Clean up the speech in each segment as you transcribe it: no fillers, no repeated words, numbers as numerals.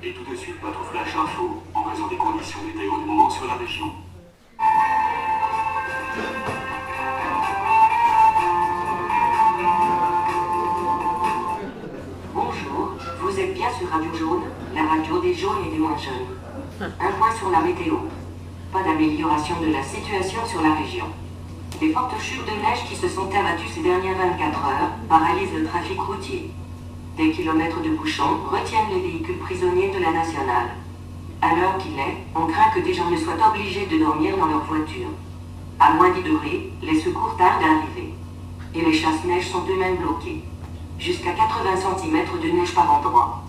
Et tout de suite, votre flash info, en raison des conditions météo du moment sur la région. Bonjour, vous êtes bien sur Radio Jaune, la radio des jaunes et des moins jeunes. Un point sur la météo. Pas d'amélioration de la situation sur la région. Des fortes chutes de neige qui se sont abattues ces dernières 24 heures paralysent le trafic routier. Des kilomètres de bouchons retiennent les véhicules prisonniers de la nationale. À l'heure qu'il est, on craint que des gens ne soient obligés de dormir dans leur voiture. À moins 10 degrés, les secours tardent à arriver. Et les chasse-neige sont eux-mêmes bloqués. Jusqu'à 80 cm de neige par endroit.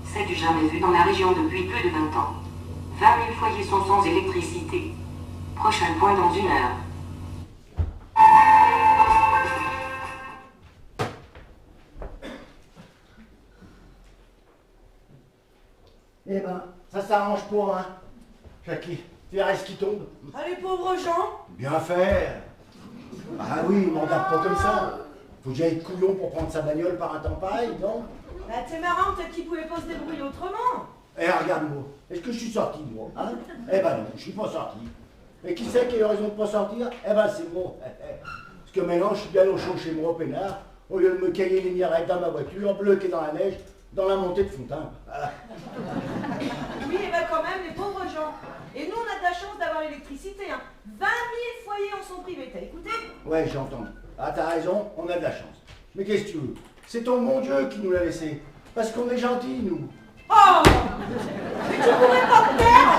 C'est du jamais vu dans la région depuis plus de 20 ans. 20 000 foyers sont sans électricité. Prochain point dans 1 heure. Eh ben, ça s'arrange pas, hein, Jackie. Tu verras ce qui tombe. Allez, pauvres gens. Bien fait. Ah oui, il m'en garde pas comme ça. Faut que j'aille de couillon pour prendre sa bagnole par un temps pareil, non? Bah, t'es marrant, peut-être qu'ils pouvaient pas se débrouiller autrement. Eh, regarde-moi. Est-ce que je suis sorti, moi, hein? Eh ben non, je suis pas sorti. Et qui c'est qui a eu raison de pas sortir? Eh ben c'est moi. Parce que maintenant, je suis bien au chaud chez moi, peinard, au lieu de me cailler les mirettes dans ma voiture, bloqué dans la neige, dans la montée de Fontaine. Voilà. Oui, et bah quand même, les pauvres gens. Et nous, on a de la chance d'avoir l'électricité, hein. 20 000 foyers en sont privés, t'as écouté? Ouais, j'ai entendu. Ah, t'as raison, on a de la chance. Mais qu'est-ce que tu veux? C'est ton bon Dieu qui nous l'a laissé. Parce qu'on est gentils, nous. Oh! Mais tu pourrais pas te taire!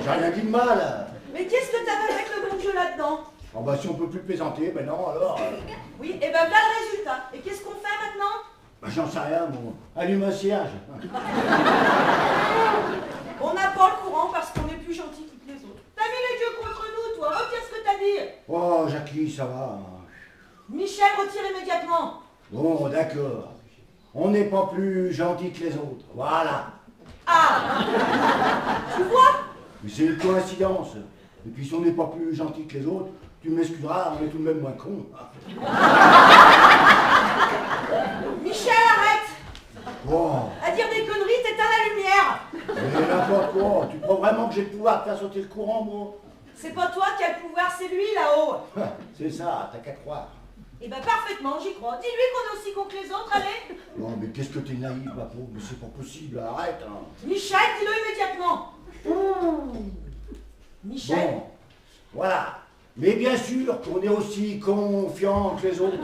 J'ai rien dit de mal. Mais qu'est-ce que t'avais avec le bon Dieu là-dedans? Oh bah si on peut plus plaisanter, ben non, alors... Oui, et ben voilà le résultat. Et qu'est-ce qu'on fait maintenant? Bah j'en sais rien, moi. Allume un cierge. On n'a pas le courant parce qu'on est plus gentils que les autres. T'as mis les dieux contre nous, toi. Retire ce que t'as dit. Oh, Jackie, ça va. Michel, retire immédiatement. Bon, d'accord. On n'est pas plus gentils que les autres. Voilà. Ah! Tu vois? Mais c'est une coïncidence. Et puis si on n'est pas plus gentils que les autres, tu m'excuseras, on est tout de même moins cons. Michel, arrête! Oh, À dire des conneries, t'éteins la lumière! mais n'importe quoi. Tu crois vraiment que j'ai le pouvoir de faire sauter le courant, moi? C'est pas toi qui as le pouvoir, c'est lui là-haut! C'est ça, t'as qu'à croire. Eh ben parfaitement, j'y crois. Dis-lui qu'on est aussi con que les autres, allez! Non, mais qu'est-ce que t'es naïf, ma pauvre, mais c'est pas possible, arrête, hein. Michel, dis-le immédiatement! Michel? Bon, voilà. Mais bien sûr qu'on est aussi confiants que les autres.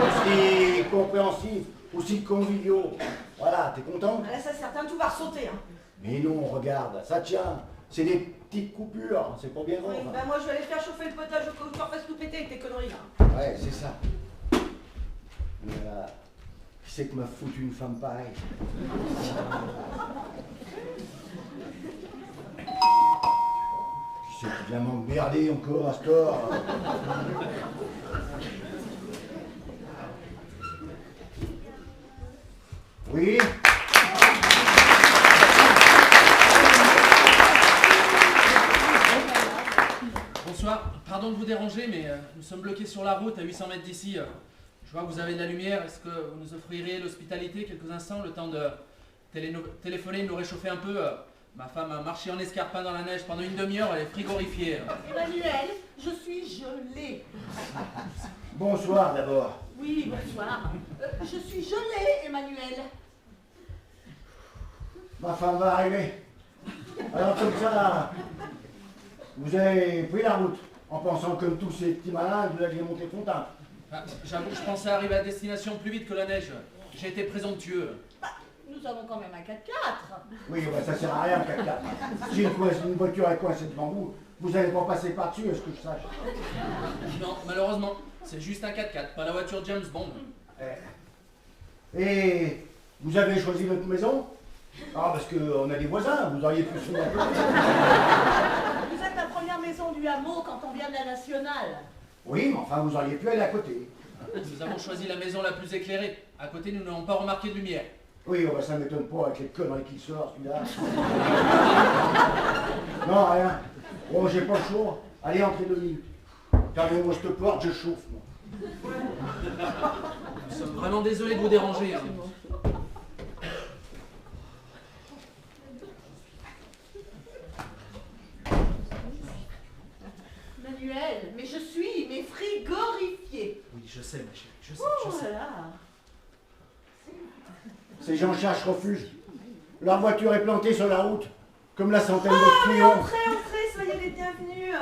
Aussi compréhensifs, aussi conviviaux. Voilà, t'es content? Ah, là, ça certain, tout va ressauter, hein. Mais non, regarde, ça tient. C'est des petites coupures, c'est pas bien grave. Oui, bah moi je vais aller faire chauffer le potage au cas où tu refasses tout péter avec tes conneries, là. Ouais, c'est ça. Voilà. Qui c'est que m'a foutu une femme pareille? Qui c'est qui vient m'emmerder encore à ce tort? Oui? Bonsoir, pardon de vous déranger, mais nous sommes bloqués sur la route à 800 mètres d'ici. Je vois que vous avez de la lumière. Est-ce que vous nous offririez l'hospitalité quelques instants, le temps de téléphoner, nous réchauffer un peu? Ma femme a marché en escarpin dans la neige pendant une demi-heure, elle est frigorifiée. Emmanuel, je suis gelée. Bonsoir d'abord. Oui, bonsoir. Je suis gelée, Emmanuel. Ma femme va arriver. Alors comme ça, vous avez pris la route en pensant comme tous ces petits malins que vous alliez monter Fontaine. Ah, j'avoue que je pensais arriver à destination plus vite que la neige. J'ai été présomptueux. Bah, nous avons quand même un 4x4. Oui, bah ça sert à rien, 4x4. Si une voiture est coincée devant vous, vous n'allez pas passer par-dessus, est-ce que je sache? Non, malheureusement, c'est juste un 4x4, pas la voiture James Bond. Et vous avez choisi notre maison? Ah, parce qu'on a des voisins, vous auriez pu se mettre. Vous êtes la première maison du hameau quand on vient de la nationale. Oui, mais enfin, vous auriez pu aller à côté. Nous avons choisi la maison la plus éclairée. À côté, nous n'avons pas remarqué de lumière. Oui, oh, bah, ça m'étonne pas avec les conneries qui sortent, celui-là. Non, rien. Bon, j'ai pas chaud. Allez, entrez 2 minutes. Terminez-moi cette porte, je chauffe, moi. Nous sommes vraiment désolés de vous déranger. Hein. sais, ma chérie, je sais, Oh je sais. là là. Ces gens cherchent refuge. Leur voiture est plantée sur la route, comme la centaine de Oh, mais clients. entrez, soyez les bienvenus.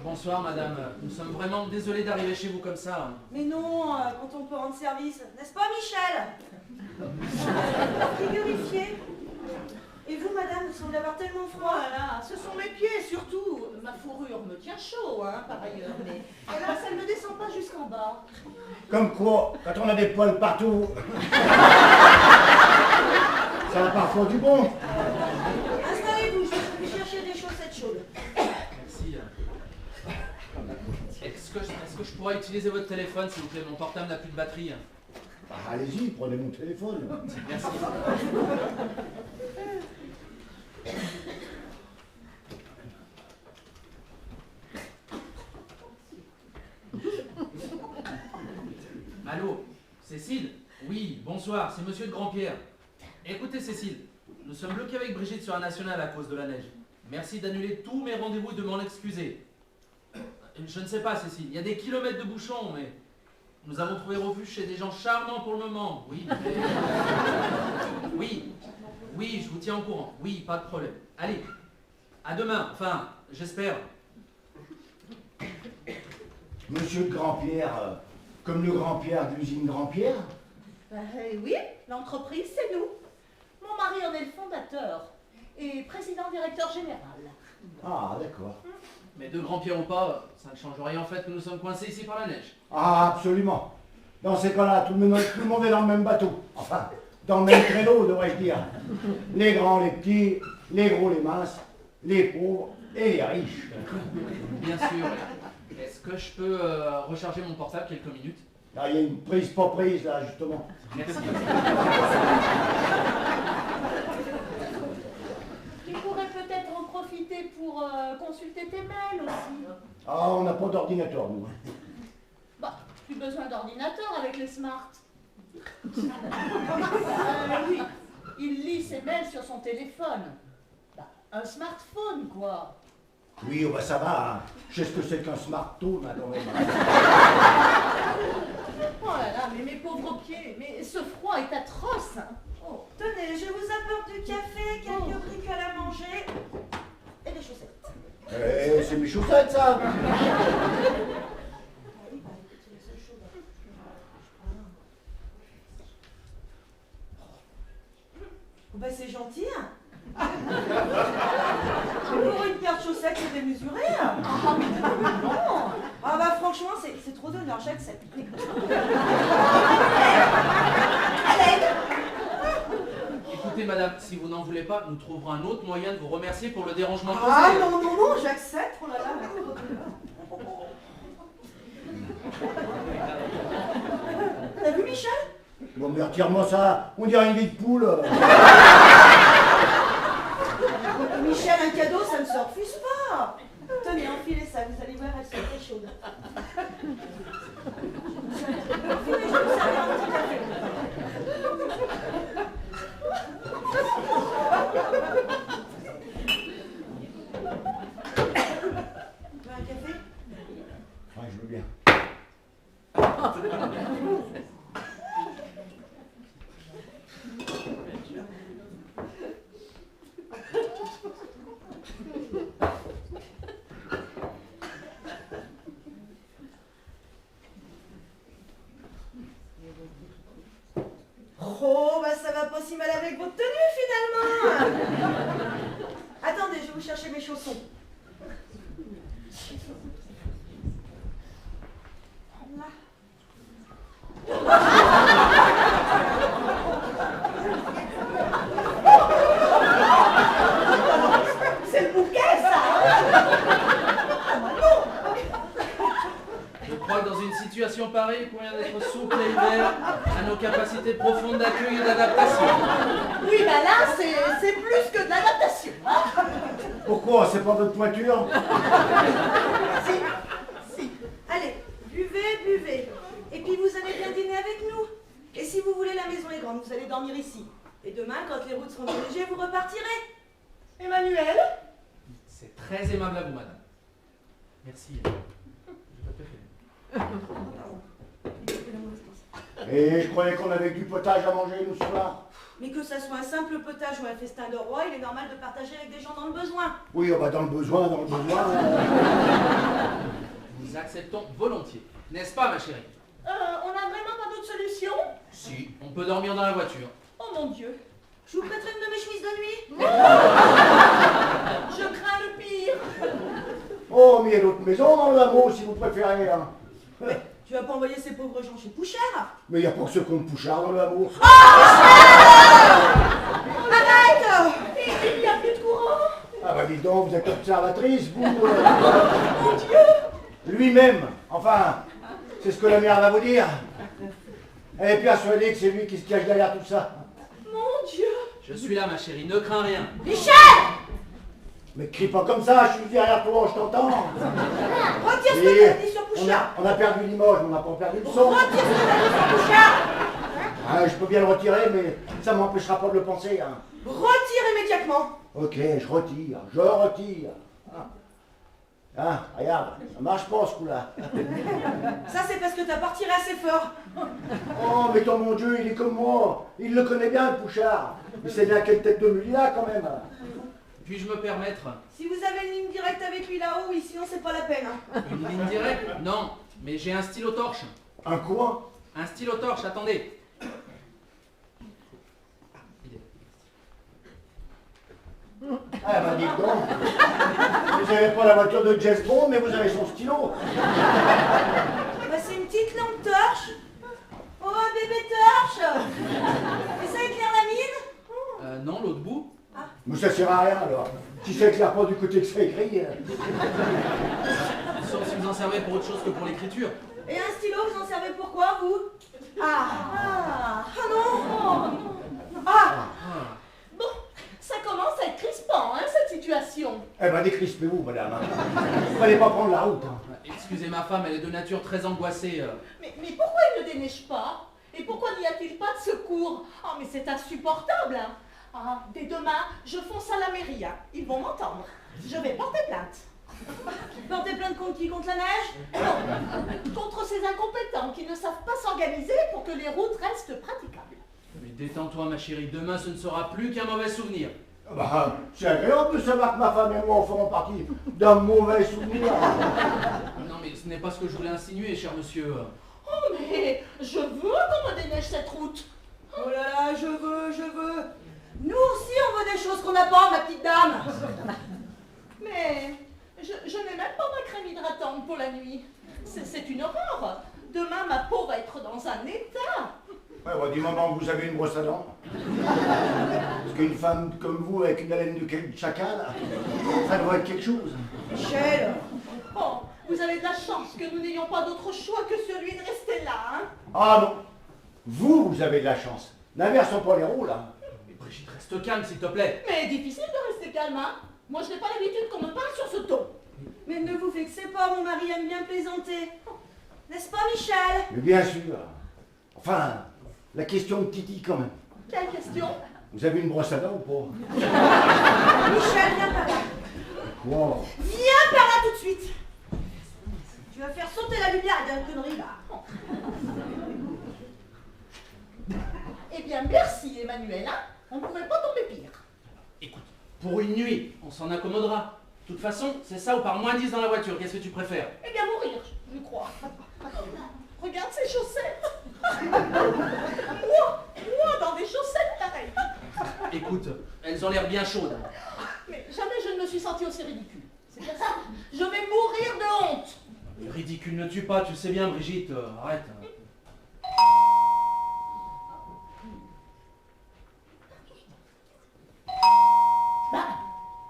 Bonsoir, madame. Nous sommes vraiment désolés d'arriver chez vous comme ça. Mais non, quand on peut rendre service, n'est-ce pas, Michel? Frigorifié. Et vous, madame, vous semblez avoir tellement froid. Voilà, ce sont mes pieds surtout. Ma fourrure me tient chaud, hein, par ailleurs, mais hélas, elle ne descend pas jusqu'en bas. Comme quoi, quand on a des poils partout, ça a parfois du bon. Installez-vous, je vais chercher des chaussettes chaudes. Merci. Est-ce que je pourrais utiliser votre téléphone, s'il vous plaît? Mon portable n'a plus de batterie. Bah, allez-y, prenez mon téléphone. Merci. Allô, Cécile? Oui, bonsoir, c'est monsieur de Grandpierre. Écoutez Cécile, nous sommes bloqués avec Brigitte sur la nationale à cause de la neige. Merci d'annuler tous mes rendez-vous et de m'en excuser. Je ne sais pas Cécile, il y a des kilomètres de bouchons, mais nous avons trouvé refuge chez des gens charmants pour le moment. Oui, mais... Oui, je vous tiens au courant. Oui, pas de problème. Allez, à demain, enfin, j'espère. Monsieur de Grandpierre, comme le Grandpierre de l'usine Grandpierre? Oui, l'entreprise, c'est nous. Mon mari en est le fondateur et président-directeur général. Ah, d'accord. Mais de Grandpierre ou pas, ça ne change rien en fait que nous sommes coincés ici par la neige. Ah, absolument. Dans ces cas-là, tout le monde est dans le même bateau. Enfin, dans le même créneau, devrais-je dire. Les grands, les petits, les gros, les minces, les pauvres et les riches. Bien sûr. Est-ce que je peux recharger mon portable quelques minutes? Là, il y a une prise pas prise, là, justement. Merci. Tu pourrais peut-être en profiter pour consulter tes mails aussi. Ah, on n'a pas d'ordinateur, nous. Bah, plus besoin d'ordinateur avec les smart. Oui, il lit ses mails sur son téléphone. Bah, un smartphone, quoi. Oui, oh, bah ça va, hein. Je sais ce que c'est qu'un smartphone, hein, quand même. Oh là là, mais mes pauvres pieds, mais ce froid est atroce. Hein. Oh. Tenez, je vous apporte du café, quelques bricoles à manger et des chaussettes. Eh, c'est mes chaussettes, ça. Oh, bah c'est gentil. Hein. Pour une paire de chaussettes, c'est démesuré. Hein. Ah bah franchement, c'est trop d'honneur, j'accepte. Écoutez madame, si vous n'en voulez pas, nous trouverons un autre moyen de vous remercier pour le dérangement causé. Ah non, j'accepte. Oh là là, merci beaucoup. T'as vu Michel? Bon, mais retire-moi ça. On dirait une vieille poule. Michel, un cadeau, ça ne se refuse pas. Tenez, enfilez ça, vous allez voir, elle sera très chaude. Enfilez, je vous sers un petit café. Tu veux un café? Ouais, je veux bien. Oh, bah ça va pas si mal avec votre tenue finalement. Attendez, je vais vous chercher mes chaussons. Là. C'est le bouquet, ça. Je crois que dans une situation pareille, il convient d'être souple et ouvert à nos capacités profondes d'accueil et d'adaptation. Oui, bah là, c'est plus que de l'adaptation. Hein. Pourquoi? C'est pas votre pointure? Si. Allez, buvez. Et puis vous allez bien dîner avec nous. Et si vous voulez, la maison est grande, vous allez dormir ici. Et demain, quand les routes seront dirigées, vous repartirez. Emmanuel? C'est très aimable à vous, madame. Merci. Je vais pas préférer. Et je croyais qu'on avait du potage à manger, nous, ce soir. Mais que ça soit un simple potage ou un festin de roi, il est normal de partager avec des gens dans le besoin. Oui, oh, bah, dans le besoin, dans le besoin. Nous acceptons volontiers. N'est-ce pas, ma chérie? On n'a vraiment pas d'autre solution? Si, on peut dormir dans la voiture. Oh mon Dieu. Je vous prêterai une de mes chemises de nuit. Je crains le pire. Oh, mais il y a d'autres maisons dans le hameau, si vous préférez. Hein. Tu vas pas envoyer ces pauvres gens chez Pouchard? Mais il n'y a pas que ce compte Pouchard dans le hameau. Arrête! Il n'y a plus de courant. Ah bah dis donc, vous êtes observatrice, vous. Mon Dieu. Lui-même, enfin, c'est ce que la mère va vous dire. Elle est persuadée que c'est lui qui se cache derrière tout ça. Mon Dieu. Je suis là, ma chérie, ne crains rien. Michel! Mais crie pas comme ça, je suis derrière toi, je t'entends. Retire ce que t'as dit sur Pouchard! On a perdu Limoges, mais on n'a pas perdu le son. Retire ce que t'as dit sur Pouchard! Ah, je peux bien le retirer, mais ça ne m'empêchera pas de le penser. Hein. Retire immédiatement! Ok, je retire, je retire. Ah, regarde, ça marche pas ce coup-là. Ça, c'est parce que t'as pas retiré assez fort. Oh, mais ton mon Dieu, il est comme moi. Il le connaît bien, le Pouchard. Il sait bien quelle tête de mule il a, quand même. Puis-je me permettre? Si vous avez une ligne directe avec lui là-haut, oui, sinon c'est pas la peine. Hein. Une ligne directe? Non, mais j'ai un stylo torche. Un quoi? Un stylo torche, attendez. Ah, bah dites donc. Vous n'avez pas la voiture de James Bond, mais vous avez son stylo. Bah, c'est une petite lampe torche. Oh, bébé torche! Et ça éclaire la mine? Non, l'autre bout. Mais ça sert à rien, alors. Si ça éclaire pas du côté que ça écrit. Sauf si vous en servez pour autre chose que pour l'écriture. Et un stylo, vous en servez pour quoi, vous? Ah non! Ah! Bon, ça commence à être crispant, hein, cette situation. Eh ben, décrispez-vous, madame. Fallait pas prendre la route. Hein. Excusez ma femme, elle est de nature très angoissée. Mais pourquoi il ne déneige pas? Et pourquoi n'y a-t-il pas de secours? Oh, mais c'est insupportable, hein. Ah, dès demain, je fonce à la mairie, hein. Ils vont m'entendre. Je vais porter plainte. Portez plainte contre qui? Contre la neige? Non, contre ces incompétents qui ne savent pas s'organiser pour que les routes restent praticables. Mais détends-toi, ma chérie, demain ce ne sera plus qu'un mauvais souvenir. Bah, c'est agréable de savoir que ma femme et moi en ferons partie d'un mauvais souvenir. Non, mais ce n'est pas ce que je voulais insinuer, cher monsieur. Oh, mais je veux qu'on me déneige cette route. Oh là là, je veux. Nous aussi, on veut des choses qu'on n'a pas, ma petite dame. Mais je n'ai même pas ma crème hydratante pour la nuit. C'est une horreur. Demain, ma peau va être dans un état. Ouais, bah, du moment que vous avez une brosse à dents. Parce qu'une femme comme vous, avec une haleine de chacal, ça doit être quelque chose. Michel! Oh, vous avez de la chance que nous n'ayons pas d'autre choix que celui de rester là, hein. Ah non, vous avez de la chance. N'inversons pas les rôles, hein. Mais Brigitte, reste calme, s'il te plaît. Mais difficile de rester calme, hein. Moi, je n'ai pas l'habitude qu'on me parle sur ce ton. Mais ne vous vexez pas, mon mari aime bien plaisanter. N'est-ce pas, Michel? Mais bien sûr. Enfin, la question de Titi quand même. Quelle question? Vous avez une brosse à dents ou pas? Michel, viens par là. Quoi? Viens par là tout de suite. Tu vas faire sauter la lumière avec une connerie là. Eh bien, merci, Emmanuel, hein. On ne pourrait pas tomber pire. Écoute, pour une nuit, on s'en accommodera. De toute façon, c'est ça ou par moins 10 dans la voiture, qu'est-ce que tu préfères? Eh bien, mourir, je crois. Regarde ces chaussettes. moi, dans des chaussettes pareilles. Écoute, elles ont l'air bien chaudes. Mais jamais je ne me suis sentie aussi ridicule. C'est bien ça. Je vais mourir de honte. Mais ridicule ne tue pas, tu le sais bien, Brigitte, arrête.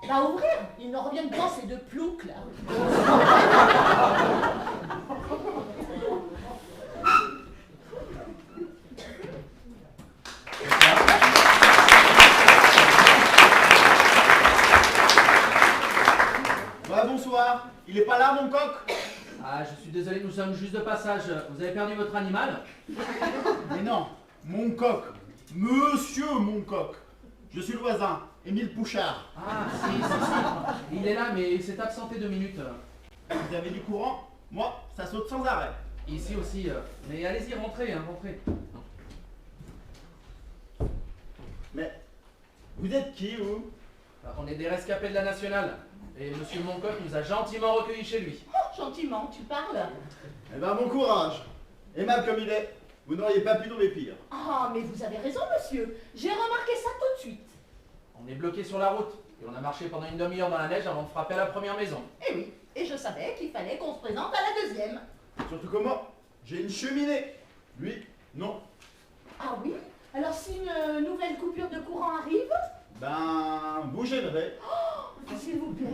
Va ouvrir. Ils ne reviennent pas, ces deux ploucs, là. Ouais, bonsoir. Il est pas là, mon coq? Ah, je suis désolé, nous sommes juste de passage. Vous avez perdu votre animal? Mais non, mon coq. Monsieur mon coq. Je suis le voisin, Émile Pouchard. Ah, si. Il est là, mais il s'est absenté 2 minutes. Vous avez du courant? Moi, ça saute sans arrêt. Ici aussi. Mais allez-y, rentrez, hein, rentrez. Mais vous êtes qui, vous? On est des rescapés de la nationale. Et monsieur Moncoq nous a gentiment recueillis chez lui. Oh, gentiment, tu parles. Eh ben, bon courage. Aimable comme il est, vous n'auriez pas pu tomber pire. Ah, mais vous avez raison, monsieur. J'ai remarqué ça tout de suite. On est bloqué sur la route. Et on a marché pendant une demi-heure dans la neige avant de frapper à la première maison. Eh oui, et je savais qu'il fallait qu'on se présente à la deuxième. Surtout que moi, j'ai une cheminée. Lui, non. Ah oui? Alors si une nouvelle coupure de courant arrive, Ben, vous gênerez. s'il vous plaît,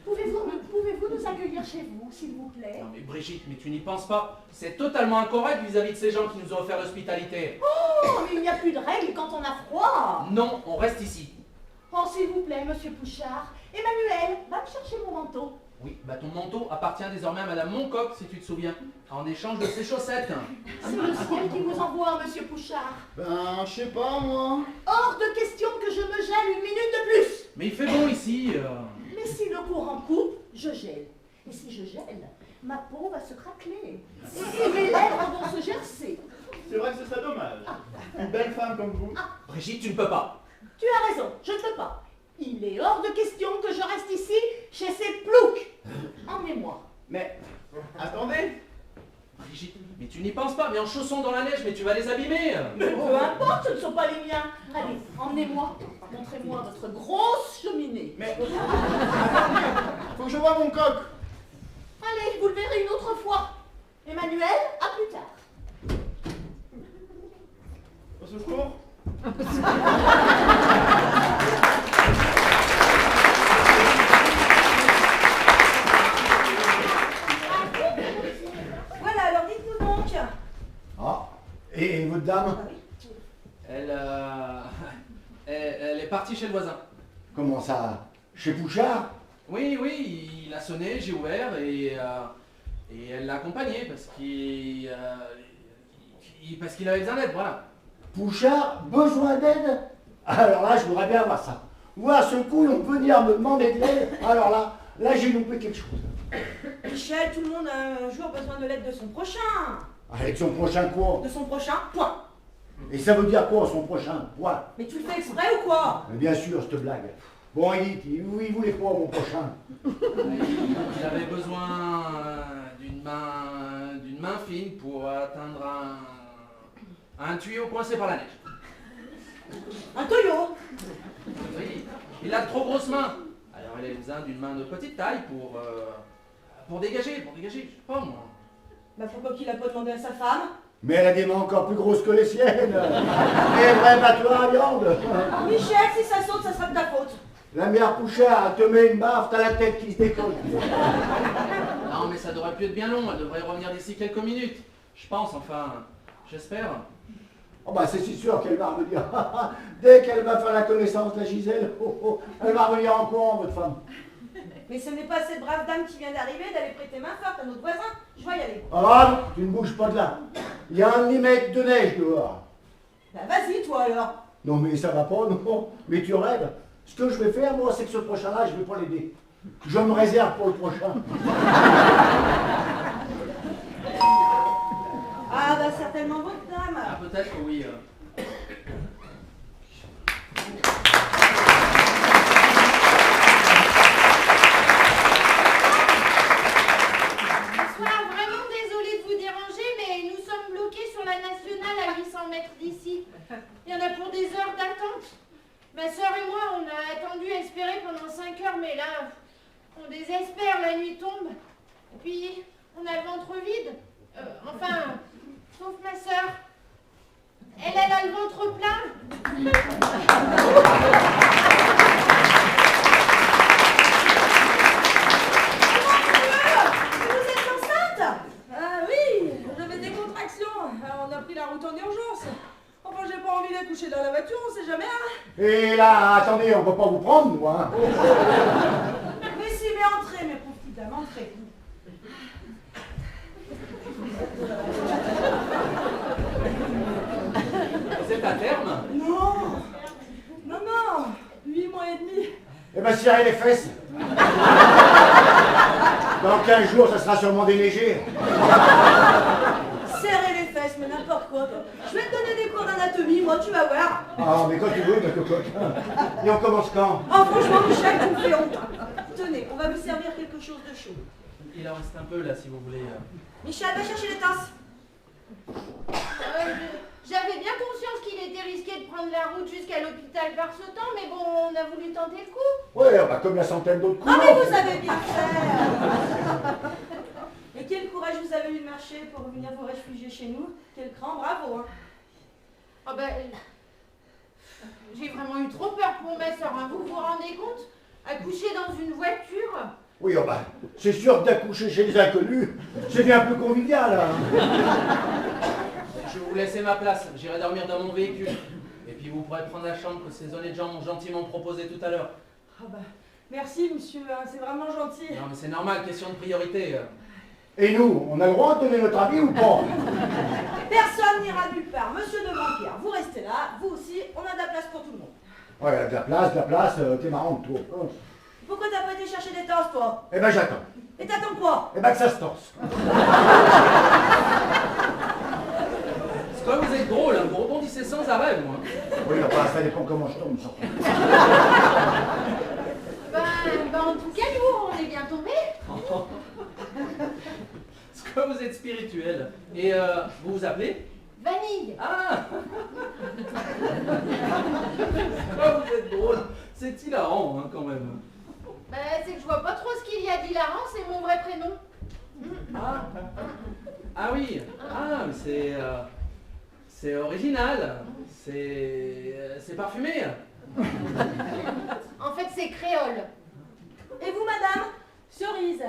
pouvez-vous nous accueillir chez vous, s'il vous plaît? Non mais Brigitte, mais tu n'y penses pas. C'est totalement incorrect vis-à-vis de ces gens qui nous ont offert l'hospitalité. Oh, mais il n'y a plus de règles quand on a froid. Non, on reste ici. Oh, s'il vous plaît, monsieur Pouchard. Emmanuel, va me chercher mon manteau. Oui, bah ton manteau appartient désormais à madame Moncoq, si tu te souviens, en échange de ses chaussettes. C'est le ciel qui vous envoie, monsieur Pouchard. Ben, je sais pas, moi. Hors de question que je me gèle une minute de plus. Mais il fait bon ici. Mais si le courant coupe, je gèle. Et si je gèle, ma peau va se craqueler. Et mes lèvres vont se gercer. C'est vrai que ce serait dommage. Une belle femme comme vous. Brigitte, tu ne peux pas. Tu as raison, je ne peux pas. Il est hors de question que je reste ici, chez ces ploucs. Emmenez-moi. Mais, attendez. Brigitte, mais tu n'y penses pas, mais en chaussons dans la neige, mais tu vas les abîmer. Mais peu importe, ce ne sont pas les miens. Allez, emmenez-moi. Montrez-moi votre grosse cheminée. Mais, faut que je voie mon coq. Allez, vous le verrez une autre fois. Emmanuel, à plus tard. Au secours. Voilà, alors dites-nous donc. Ah, et votre dame? Elle est partie chez le voisin. Comment ça? Chez Pouchard? Oui, il a sonné, j'ai ouvert et elle l'a accompagné parce qu'il avait besoin d'aide, voilà. Pouchard, besoin d'aide? Alors là, je voudrais bien voir ça. Ou à ce coup, on peut venir me demander de l'aide. Alors là, j'ai loupé quelque chose. Michel, tout le monde a un jour besoin de l'aide de son prochain. Avec son prochain quoi? De son prochain, point. Et ça veut dire quoi, son prochain point? Mais tu le fais exprès ou quoi? Mais bien sûr, cette blague. Bon, il voulait quoi, mon prochain? Il avait besoin d'une main fine pour atteindre un tuyau coincé par la neige. Un Toyo. Oui, il a de trop grosses mains. Alors il a besoin d'une main de petite taille pour dégager, je sais pas moi. Bah pourquoi qu'il a pas demandé à sa femme? Mais elle a des mains encore plus grosses que les siennes. Et vrai battoir à viande. Michel, si ça saute, ça sera de ta faute. La mère Pouchard, elle te met une baffe, t'as la tête qui se décolle. Non mais ça devrait plus être bien long, elle devrait revenir d'ici quelques minutes. Je pense, enfin, j'espère. Oh bah c'est si sûr qu'elle va revenir. Dès qu'elle va faire la connaissance de la Gisèle, elle va revenir en courant, votre femme. Mais ce n'est pas cette brave dame qui vient d'arriver d'aller prêter main forte à notre voisin. Je vais y aller. Ah non, tu ne bouges pas de là. Il y a 1 millimètre de neige dehors. Bah vas-y, toi alors. Non mais ça va pas, non. Mais tu rêves. Ce que je vais faire, moi, c'est que ce prochain-là, je vais pas l'aider. Je me réserve pour le prochain. Ah bah certainement votre dame. Ah peut-être que oui. Bonsoir, vraiment désolée de vous déranger, mais nous sommes bloqués sur la nationale à 800 mètres d'ici. Il y en a pour des heures d'attente. Ma soeur et moi, on a attendu, espéré pendant 5 heures, mais là, on désespère, la nuit tombe. Et puis, on a le ventre vide. Enfin, sauf ma soeur. Elle a le ventre plein. Vous êtes enceinte? Ah oui, j'avais des contractions. Alors on a pris la route en urgence. Enfin, j'ai pas envie d'accoucher dans la voiture, on sait jamais. Hein. Et là, attendez, on va pas vous prendre, nous, hein. Mais si, mais entrez, mes pauvres petites dames, entrez. Vous êtes à terme? Non, non, non, 8 mois et demi. Eh ben, serrez les fesses. Dans 15 jours, ça sera sûrement déneigé. demi, moi, tu vas voir. Ah, mais quand tu veux, ma cocotte. Et on commence quand? Oh, franchement, Michel, tu me fais honte. Tenez, on va vous servir quelque chose de chaud. Il en reste un peu là si vous voulez. Michel, va chercher les tasses. J'avais bien conscience qu'il était risqué de prendre la route jusqu'à l'hôpital par ce temps, mais bon, on a voulu tenter le coup. Ouais, bah, comme la centaine d'autres coups. Ah, mais vous avez bien fait. Et quel courage vous avez eu de marcher pour venir vous réfugier chez nous. Quel cran, bravo. Hein. Ah ben, j'ai vraiment eu trop peur pour ma soeur, hein. Vous vous rendez compte? Accoucher dans une voiture? Oui, oh bah, c'est sûr que d'accoucher chez les inconnus, c'est bien plus convivial. Hein. Je vais vous laisser ma place, j'irai dormir dans mon véhicule. Et puis vous pourrez prendre la chambre que ces honnêtes gens m'ont gentiment proposé tout à l'heure. Ah bah, merci monsieur, hein, c'est vraiment gentil. Non mais c'est normal, question de priorité. Et nous, on a le droit de donner notre avis ou pas? Personne n'ira nulle part. Monsieur de Grandpierre, vous restez là, vous aussi, on a de la place pour tout le monde. Ouais, de la place, t'es marrant toi. Hein. Pourquoi t'as pas été chercher des tasses, toi? Eh ben j'attends. Et t'attends quoi? Eh ben que ça se torse. C'est quand même vous êtes drôle, hein, vous rebondissez sans arrêt, moi. Oui, enfin, ça dépend comment je tombe, surtout. Ben, en tout cas, nous, on est bien tombés. C'est comme vous êtes spirituel. Et vous vous appelez? Vanille. Ah. Oh, vous êtes drôle. C'est hilarant, hein, quand même. Ben, c'est que je vois pas trop ce qu'il y a d'hilarant, c'est mon vrai prénom. Ah oui. Ah, mais c'est original. C'est parfumé. En fait, c'est créole. Et vous, madame? Cerise.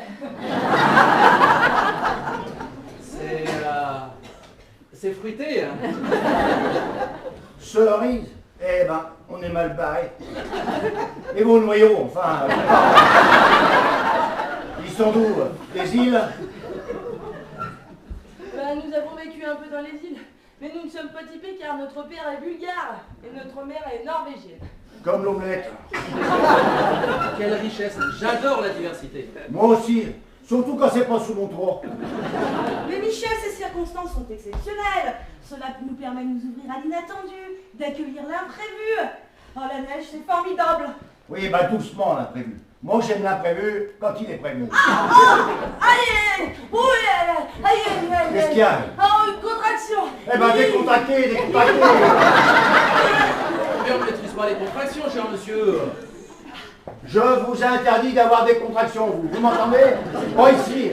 C'est fruité. Cerise. Eh ben, on est mal barré. Et vos noyaux, enfin. Ils sont d'où? Des îles? Ben, nous avons vécu un peu dans les îles, mais nous ne sommes pas typés car notre père est bulgare et notre mère est norvégienne. Comme l'omelette. Quelle richesse. J'adore la diversité. Moi aussi. Surtout quand c'est pas sous mon toit. Mais Michel, ces circonstances sont exceptionnelles. Cela nous permet de nous ouvrir à l'inattendu, d'accueillir l'imprévu. Oh, la neige, c'est formidable. Oui, bah doucement l'imprévu. Moi j'aime l'imprévu quand il est prévu. Allez, oui, allez, Qu'est-ce qu'il y a? Oh, une contraction. Eh ben Oui. décontracté. Mais on ne maîtrise pas les contractions, cher monsieur. Je vous interdis d'avoir des contractions, vous m'entendez? Pas ici.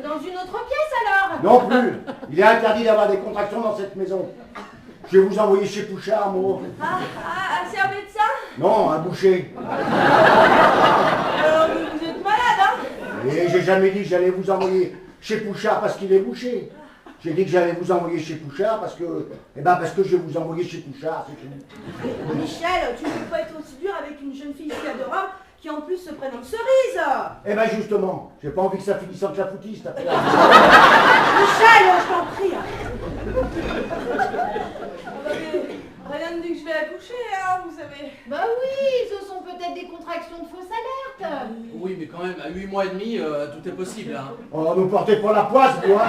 Dans une autre pièce, alors? Non plus. Il est interdit d'avoir des contractions dans cette maison. Je vais vous envoyer chez Pouchard, moi. C'est un médecin? Non, un boucher. Alors, vous êtes malade, hein? Et j'ai jamais dit que j'allais vous envoyer chez Pouchard parce qu'il est boucher. J'ai dit que j'allais vous envoyer chez Pouchard parce que... Eh ben parce que je vais vous envoyer chez Pouchard, c'est tout. Michel, tu ne peux pas être aussi dur avec une jeune fille si adorable qui en plus se prénomme Cerise. Eh ben justement, j'ai pas envie que ça finisse en clafoutis, cette affaire. Michel, je t'en prie. Rien ne dit que je vais accoucher, hein, vous savez. Bah oui, ce sont peut-être des contractions de fausse alerte. Oui, mais quand même, à 8 mois et demi, tout est possible. Hein. Oh, ne portez pas la poisse, toi.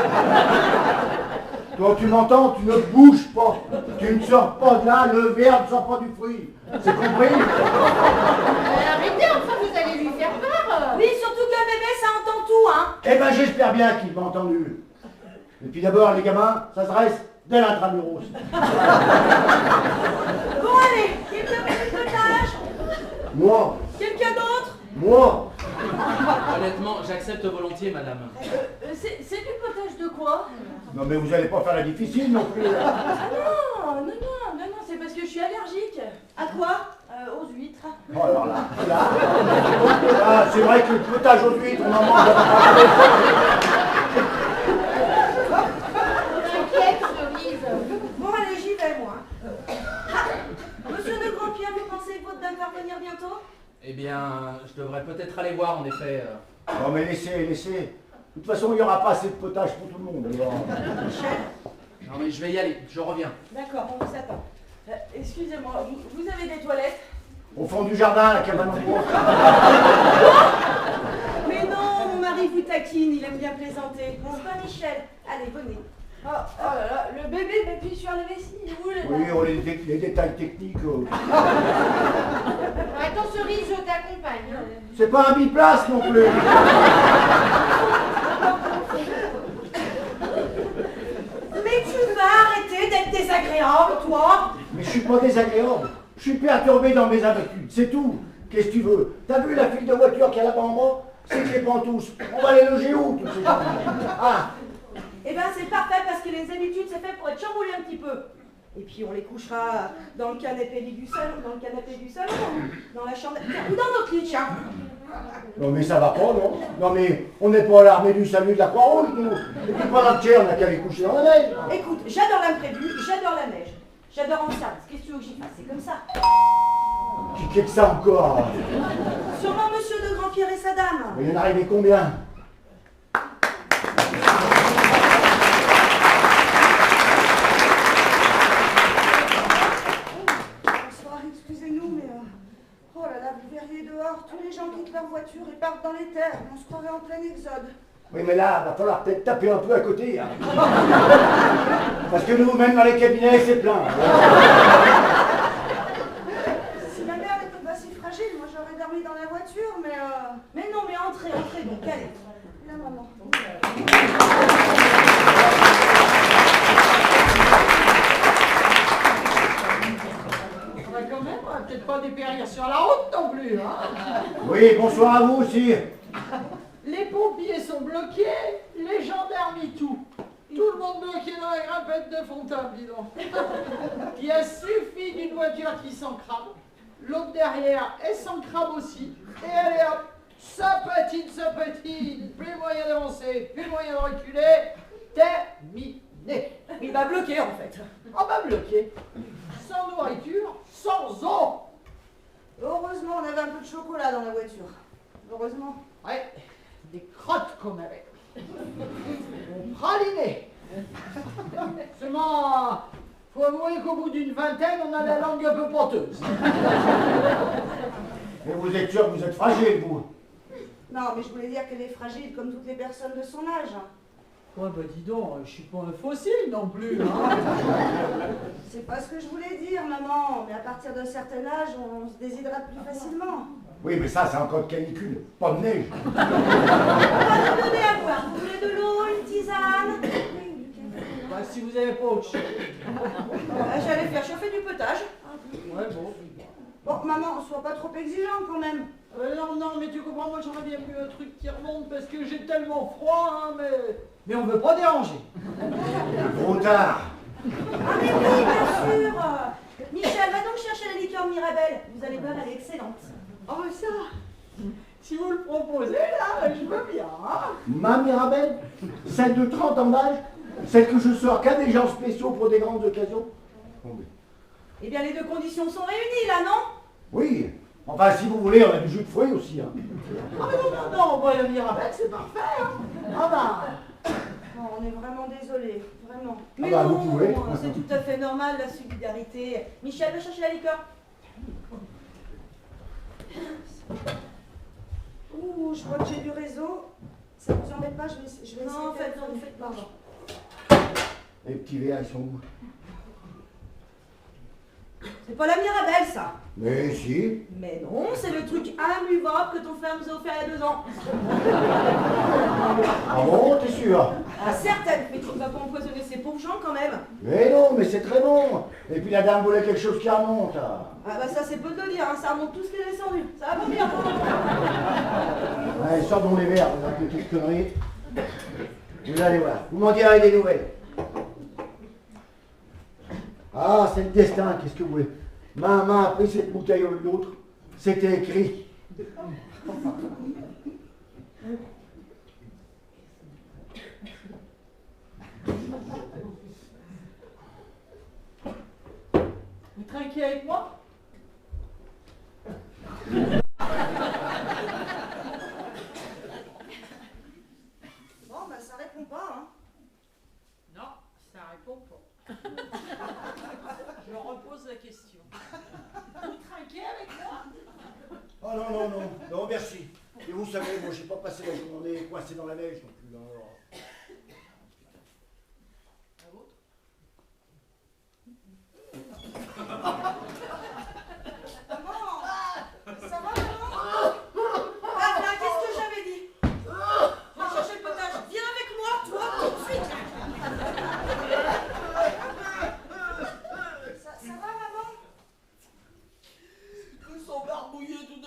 Toi, tu m'entends, tu ne bouges pas. Tu ne sors pas de là, le verre ne sort pas du fruit. C'est compris? Arrêtez, enfin, vous allez lui faire peur. Oui, surtout que le bébé, ça entend tout, hein. Eh ben j'espère bien qu'il m'a entendu. Et puis d'abord, les gamins, ça se reste dès l'intramuros. Bon, allez, quelqu'un veut du potage? Moi, Quelqu'un d'autre? moi, Honnêtement, j'accepte volontiers, madame. C'est du potage de quoi? non mais vous allez pas faire la difficile non plus. Non, c'est parce que je suis allergique. À quoi? Aux huîtres. Oh, alors là, ah, c'est vrai que le potage aux huîtres, on en mange. T'inquiète, Cerise. Bon, allez, j'y vais, moi. Monsieur de Grandpierre, vous pensez que votre dame va revenir bientôt? Eh bien, je devrais peut-être aller voir, en effet. Non mais laissez. De toute façon, il n'y aura pas assez de potage pour tout le monde. Alors. Michel? Non, mais je vais y aller, je reviens. D'accord, on vous attend. Excusez-moi, vous avez des toilettes? Au fond du jardin, la cabane en bois. Mais non, mon mari vous taquine, il aime bien plaisanter. N'est-ce pas, Michel? Allez, venez. Oh là là, le bébé m'appuie sur la vessie. Où là? Oui, on les détails techniques. Attends, Cerise, je t'accompagne. Hein. C'est pas un biplace non plus. Mais tu vas arrêter d'être désagréable, toi. Mais je suis pas désagréable. Je suis perturbé dans mes habitudes, c'est tout. Qu'est-ce que tu veux? T'as vu la file de voitures qu'il y a là-bas en bas? C'est que les tous. On va les loger où, tous ces gens? Ah, Eh ben c'est parfait parce que les habitudes c'est fait pour être chamboulé un petit peu. Et puis on les couchera dans le canapé du salon, dans la chambre, ou dans notre lit, tiens. non mais ça va pas, non? Non mais on n'est pas à l'armée du salut de la Croix-Rouge, nous. Et puis pendant que on n'a qu'à les coucher dans la neige. Écoute, j'adore l'imprévu, j'adore la neige, j'adore en service. Qu'est-ce que tu veux que j'y fasse? C'est comme ça. Qui est que ça encore? Sûrement Monsieur de Grand-Pierre et sa dame. Il y en arrivait combien? Bonsoir, excusez-nous, mais oh là là, vous verriez dehors, tous les gens quittent leur voiture et partent dans les terres. On se croirait en plein exode. Oui mais là, va falloir peut-être taper un peu à côté. Hein. Parce que nous, même dans les cabinets, c'est plein. Si ma mère n'était pas si fragile, moi j'aurais dormi dans la voiture, mais... Mais non, mais entrez donc, allez. La maman. Quand même, on va peut-être pas dépérir sur la route non plus, hein. Oui, bonsoir à vous aussi. Les pompiers sont bloqués, les gendarmes y tout. Tout le monde bloqué dans la grimpette de Fontaine, dis donc. Il a suffi d'une voiture qui s'encrame, l'autre derrière, elle s'encrame aussi, et allez hop, ça patine, plus moyen d'avancer, plus moyen de reculer, terminé. Il m'a bloqué en fait. Ah bah bloqué. Sans nourriture, sans eau. Heureusement, on avait un peu de chocolat dans la voiture. Heureusement. Ouais, des crottes qu'on avait. On pralinait. Seulement, faut avouer qu'au bout d'une vingtaine, on a la langue un peu porteuse. Mais vous êtes sûr que vous êtes fragile, vous? Non, mais je voulais dire qu'elle est fragile comme toutes les personnes de son âge. Ouais, bah dis donc, je suis pas un fossile non plus, hein. C'est pas ce que je voulais dire, maman. Mais à partir d'un certain âge, on se déshydrate plus facilement. Oui, mais ça, c'est encore de canicule, pas de neige. On va nous donner à boire. Vous voulez de l'eau, une tisane? Bah si vous avez pas autre chose. J'allais faire chauffer du potage. Ouais, bon. Bon, maman, sois pas trop exigeante quand même. Non, mais tu comprends, moi j'aurais bien vu un truc qui remonte parce que j'ai tellement froid, hein, mais on veut pas déranger. Trop tard. Ah mais oui, bien sûr. Michel, va donc chercher la liqueur Mirabelle. Vous allez voir, elle est excellente. Oh, mais ça, si vous le proposez, là, je veux bien, hein. Ma Mirabelle, celle de 30 ans d'âge, celle que je sors qu'à des gens spéciaux pour des grandes occasions. Eh bien, les deux conditions sont réunies, là, non? Oui, enfin, si vous voulez, on a du jus de fruits aussi. Hein. Ah, mais non, moi, le Mirabelle, c'est parfait, hein. Ah bah... Oh, on est vraiment désolés, vraiment. Ah Mais bah, non, vous pouvez. c'est tout à fait normal, la solidarité. Michel, va chercher la liqueur. Ouh, je crois que j'ai du réseau. Ça vous embête pas, je vais essayer Non, de faites-en, faites pas. Les petits verres, ils sont où? C'est pas la Mirabelle, ça. Mais si. Mais non, c'est le truc imbuvable que ton frère nous a offert il y a 2 ans. Ah bon, t'es sûr? Ah, certaine, mais tu ne vas pas empoisonner ces pauvres gens quand même. Mais non, mais c'est très bon. Et puis la dame voulait quelque chose qui remonte. Ah bah ça c'est peu de le dire, hein. Ça remonte tout ce qui est descendu. Ça va pas bien. Allez, sors donc les verres, vous avez petites conneries. Vous allez voir, vous m'en direz des nouvelles. Ah, c'est le destin, qu'est-ce que vous voulez? Maman a pris cette bouteille au lieu de l'autre. C'était écrit. Vous trinquez avec moi? Bon bah ça répond pas, hein. Non, ça répond pas. Je repose la question. Vous trinquez avec moi? Oh non, non, non, non, merci. Et vous savez, moi j'ai pas passé la journée coincé dans la neige non plus. Alors...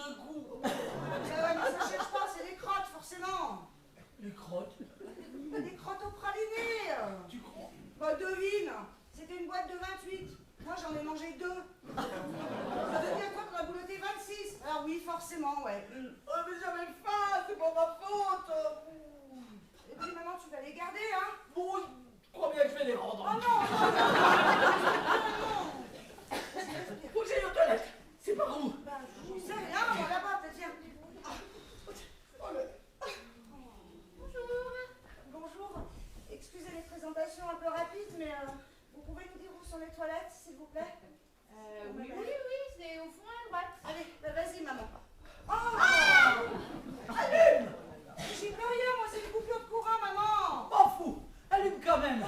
secoue. Ouais, mais ça cherche pas, c'est des crottes, forcément. Les crottes. Des crottes au praliné. Tu crois? Bah, devine. C'était une boîte de 28. Moi, j'en ai mangé 2. Ça veut dire quoi qu'on a bouloté 26? Alors oui, forcément, ouais. Oh, mais j'avais faim, c'est pas ma faute. Et puis maintenant, tu vas les garder, hein? Bon, je crois bien que je vais les rendre. Oh non, Faut que j'aille aux toilettes. C'est par où? bah, je sais rien, moi, là-bas, peut-être. Tiens. Bonjour. Bonjour. Excusez les présentations un peu rapides, mais vous pouvez nous dire où sont les toilettes, s'il vous plaît? Oui, c'est au fond à droite. Allez, bah, vas-y, maman. Oh! Allume! J'y peux rien, moi, c'est une coupure de courant, maman. M'en fous. Allume quand même. Mais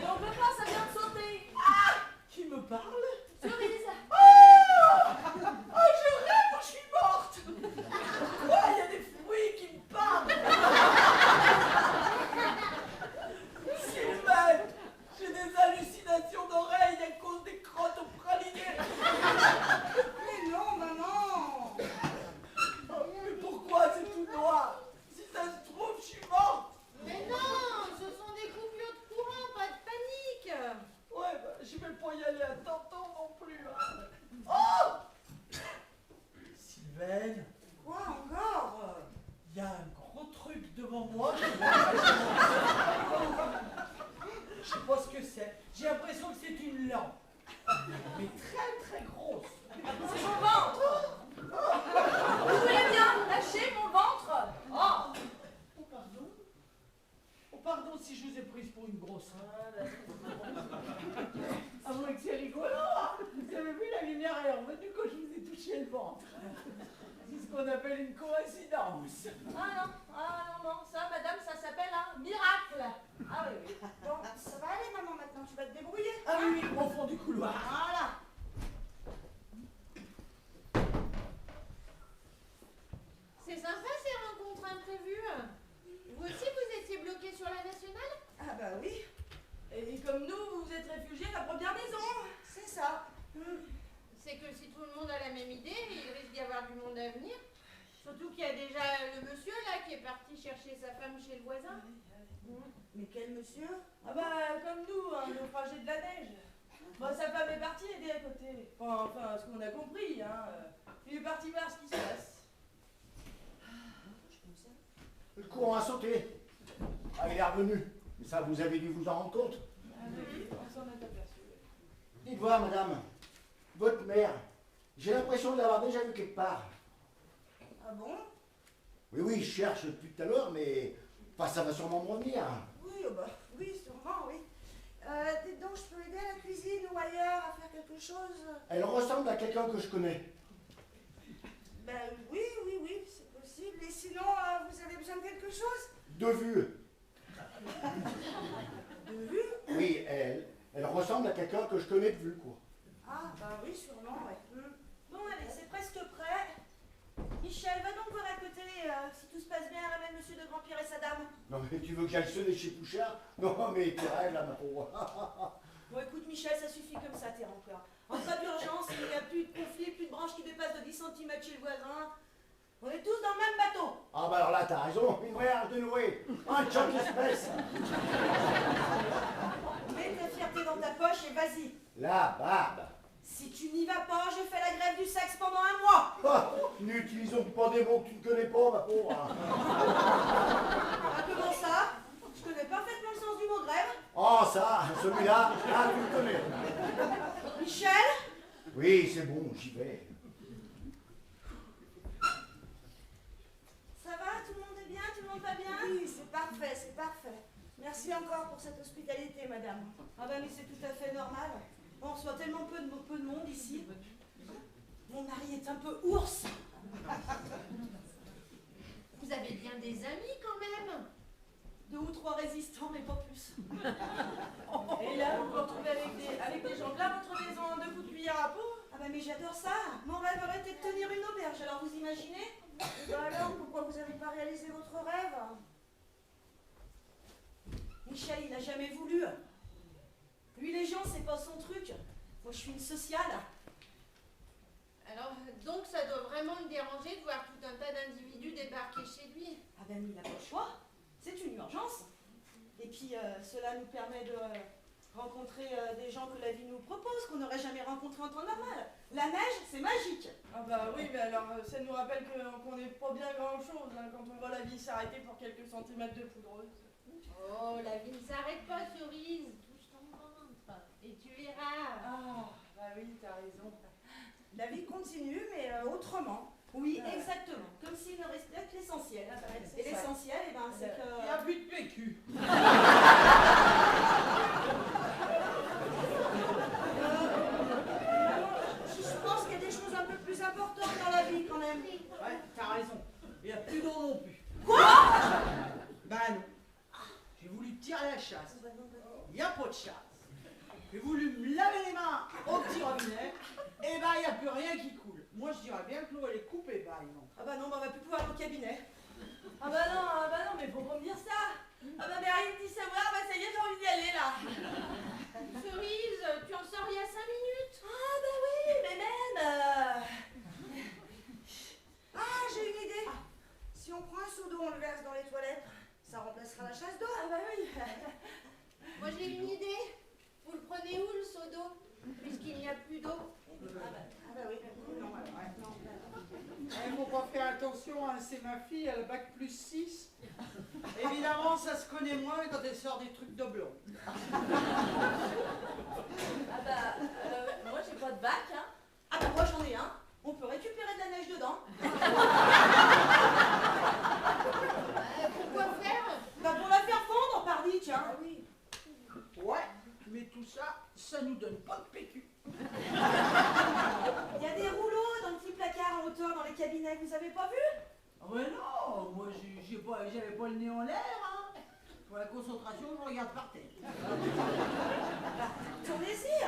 on peut pas, ça vient de sauter. Qui me parle? Cerise. Oh, je rêve, je suis morte. Quoi? Il y a des fruits qui me parlent. Sylvain, j'ai des hallucinations d'oreilles à cause des crottes au praliné. Mais non, maman. Oh, mais pourquoi c'est tout noir? Si ça se trouve, je suis morte. Mais non, ce sont des coupures de courant, pas de panique. Ouais, bah, je vais pas y aller à tantôt non plus. Hein. Oh! Sylvaine, Quoi encore? il y a un gros truc devant moi. Je sais pas ce que c'est. J'ai l'impression que c'est une lampe. Mais très très grosse. C'est mon ventre. Vous voulez bien lâcher mon ventre? Ah! Oh pardon? Oh pardon si je vous ai prise pour une grosse. Ah ouais que c'est rigolo, hein. Vous avez vu, la lumière est revenue quand je vous ai touché le ventre. C'est ce qu'on appelle une coïncidence. Ah non, ça, madame, ça s'appelle un miracle. Ah oui, oui. Bon, ça va aller, maman, maintenant, tu vas te débrouiller. Ah oui, oui, au fond du couloir. Voilà. C'est sympa ces rencontres imprévues. Vous aussi, vous étiez bloqué sur la nationale? Ah bah oui. Et comme nous, vous vous êtes réfugiés à la première maison. C'est ça. C'est que si tout le monde a la même idée, il risque d'y avoir du monde à venir. Surtout qu'il y a déjà le monsieur là qui est parti chercher sa femme chez le voisin. Mais quel monsieur? Ah bah, comme nous, un naufragé de la neige. Bon, sa femme est partie aider à côté. Enfin, ce qu'on a compris, hein. Il est parti voir ce qui se passe. Le courant a sauté. Ah, il est revenu. Mais ça, vous avez dû vous en rendre compte. Ah oui, on s'en est aperçu. Dites voir, madame, votre mère, j'ai l'impression de l'avoir déjà vue quelque part. Ah bon? Oui, je cherche depuis tout à l'heure, mais enfin, ça va sûrement me revenir. Oui, bah, oui, sûrement, oui. Dites donc, je peux aider à la cuisine ou ailleurs à faire quelque chose? Elle ressemble à quelqu'un que je connais. Ben oui, c'est possible. Et sinon, vous avez besoin de quelque chose? De vue. De vue? Oui, elle ressemble à quelqu'un que je connais de vue, quoi. Ah, bah oui, sûrement, ouais. Bon, allez, c'est presque prêt. Michel, va donc voir à côté. Si tout se passe bien, ramène monsieur de Grand-Pierre et sa dame. Non, mais tu veux que j'aille sonner chez Pouchard? Non, mais t'es rêve, là, ma pauvre. Bon, écoute, Michel, ça suffit comme ça, tes rancœurs. En cas d'urgence, il n'y a plus de conflit, plus de branches qui dépassent de 10 cm chez le voisin. On est tous dans le même bateau. Ah, bah alors là, t'as raison, une voyage de nouer. Un choc espèce. Mets ta fierté dans ta poche et vas-y. La barbe. Si tu n'y vas pas, je fais la grève du sexe pendant 1 mois. Oh, n'utilisons pas des mots que tu ne connais pas, ma pauvre. Ah, comment ça? Je connais parfaitement le sens du mot grève. Oh, ça, celui-là, là, tu le connais. Michel? Oui, c'est bon, j'y vais. Ça va? Tout le monde est bien? Tout le monde va bien? Oui, c'est parfait, c'est parfait. Merci encore pour cette hospitalité, madame. Ah ben, mais c'est tout à fait normal. On reçoit tellement peu de monde ici. Mon mari est un peu ours. Vous avez bien des amis quand même. 2 ou 3 résistants, mais pas plus. Et là, vous vous retrouvez avec des gens de là, votre maison en 2 coups de cuillère à peau. Ah bah mais j'adore ça. Mon rêve aurait été de tenir une auberge, alors vous imaginez? Et bah alors, pourquoi vous n'avez pas réalisé votre rêve? Michel, il n'a jamais voulu. Lui, les gens, c'est pas son truc. Moi, je suis une sociale. Alors, donc ça doit vraiment me déranger de voir tout un tas d'individus débarquer chez lui. Ah ben, il n'a pas le choix. C'est une urgence. Et puis, cela nous permet de rencontrer des gens que la vie nous propose, qu'on n'aurait jamais rencontrés en temps normal. La neige, c'est magique. Ah bah oui, mais alors ça nous rappelle qu'on n'est pas bien grand-chose hein, quand on voit la vie s'arrêter pour quelques centimètres de poudreuse. Oh, la vie ne s'arrête pas, Cerise. Touche ton ventre et tu verras. Ah, bah oui, t'as raison. La vie continue, mais autrement. Oui, exactement. Comme s'il ne restait que l'essentiel. Et l'essentiel, eh ben, c'est que... Il n'y a plus de PQ. Je pense qu'il y a des choses un peu plus importantes dans la vie, quand même. Ouais, t'as raison. Il n'y a plus d'eau non plus. Quoi? Ben non. J'ai voulu tirer la chasse. Il n'y a pas de chasse. J'ai voulu me laver les mains au petit robinet. Et ben, il n'y a plus rien qui coule. Moi, je dirais bien que l'eau, elle est coupée, par exemple. Ah bah non, bah on va plus pouvoir aller au cabinet. Ah bah non, mais faut pas me dire ça. Ah bah mais rien de savoir, bah ça y est, j'ai envie d'y aller là. Cerise, tu en sors il y a 5 minutes. Ah bah oui, mais même... Ah, j'ai une idée. Si on prend un seau d'eau, on le verse dans les toilettes, ça remplacera la chasse d'eau. Ah bah oui. Moi j'ai une idée. Vous le prenez où le seau d'eau? Puisqu'il n'y a plus d'eau. Ah bah oui. Non, ouais, non. Il faut pas faire attention, hein, c'est ma fille, elle a bac plus 6. Évidemment, ça se connaît moins quand elle sort des trucs de blond. Ah bah, moi j'ai pas de bac, hein. Ah bah moi j'en ai un. On peut récupérer de la neige dedans. Pourquoi faire? Bah pour la faire fondre, pardi, tiens. Ah oui. Ouais, mais tout ça, ça nous donne pas de PQ. Il y a des rouleaux dans le petit placard en hauteur dans les cabinets, vous avez pas vu? Ah ouais non, moi j'avais pas le nez en l'air, hein. Pour la concentration, je regarde par terre. Tournez-y.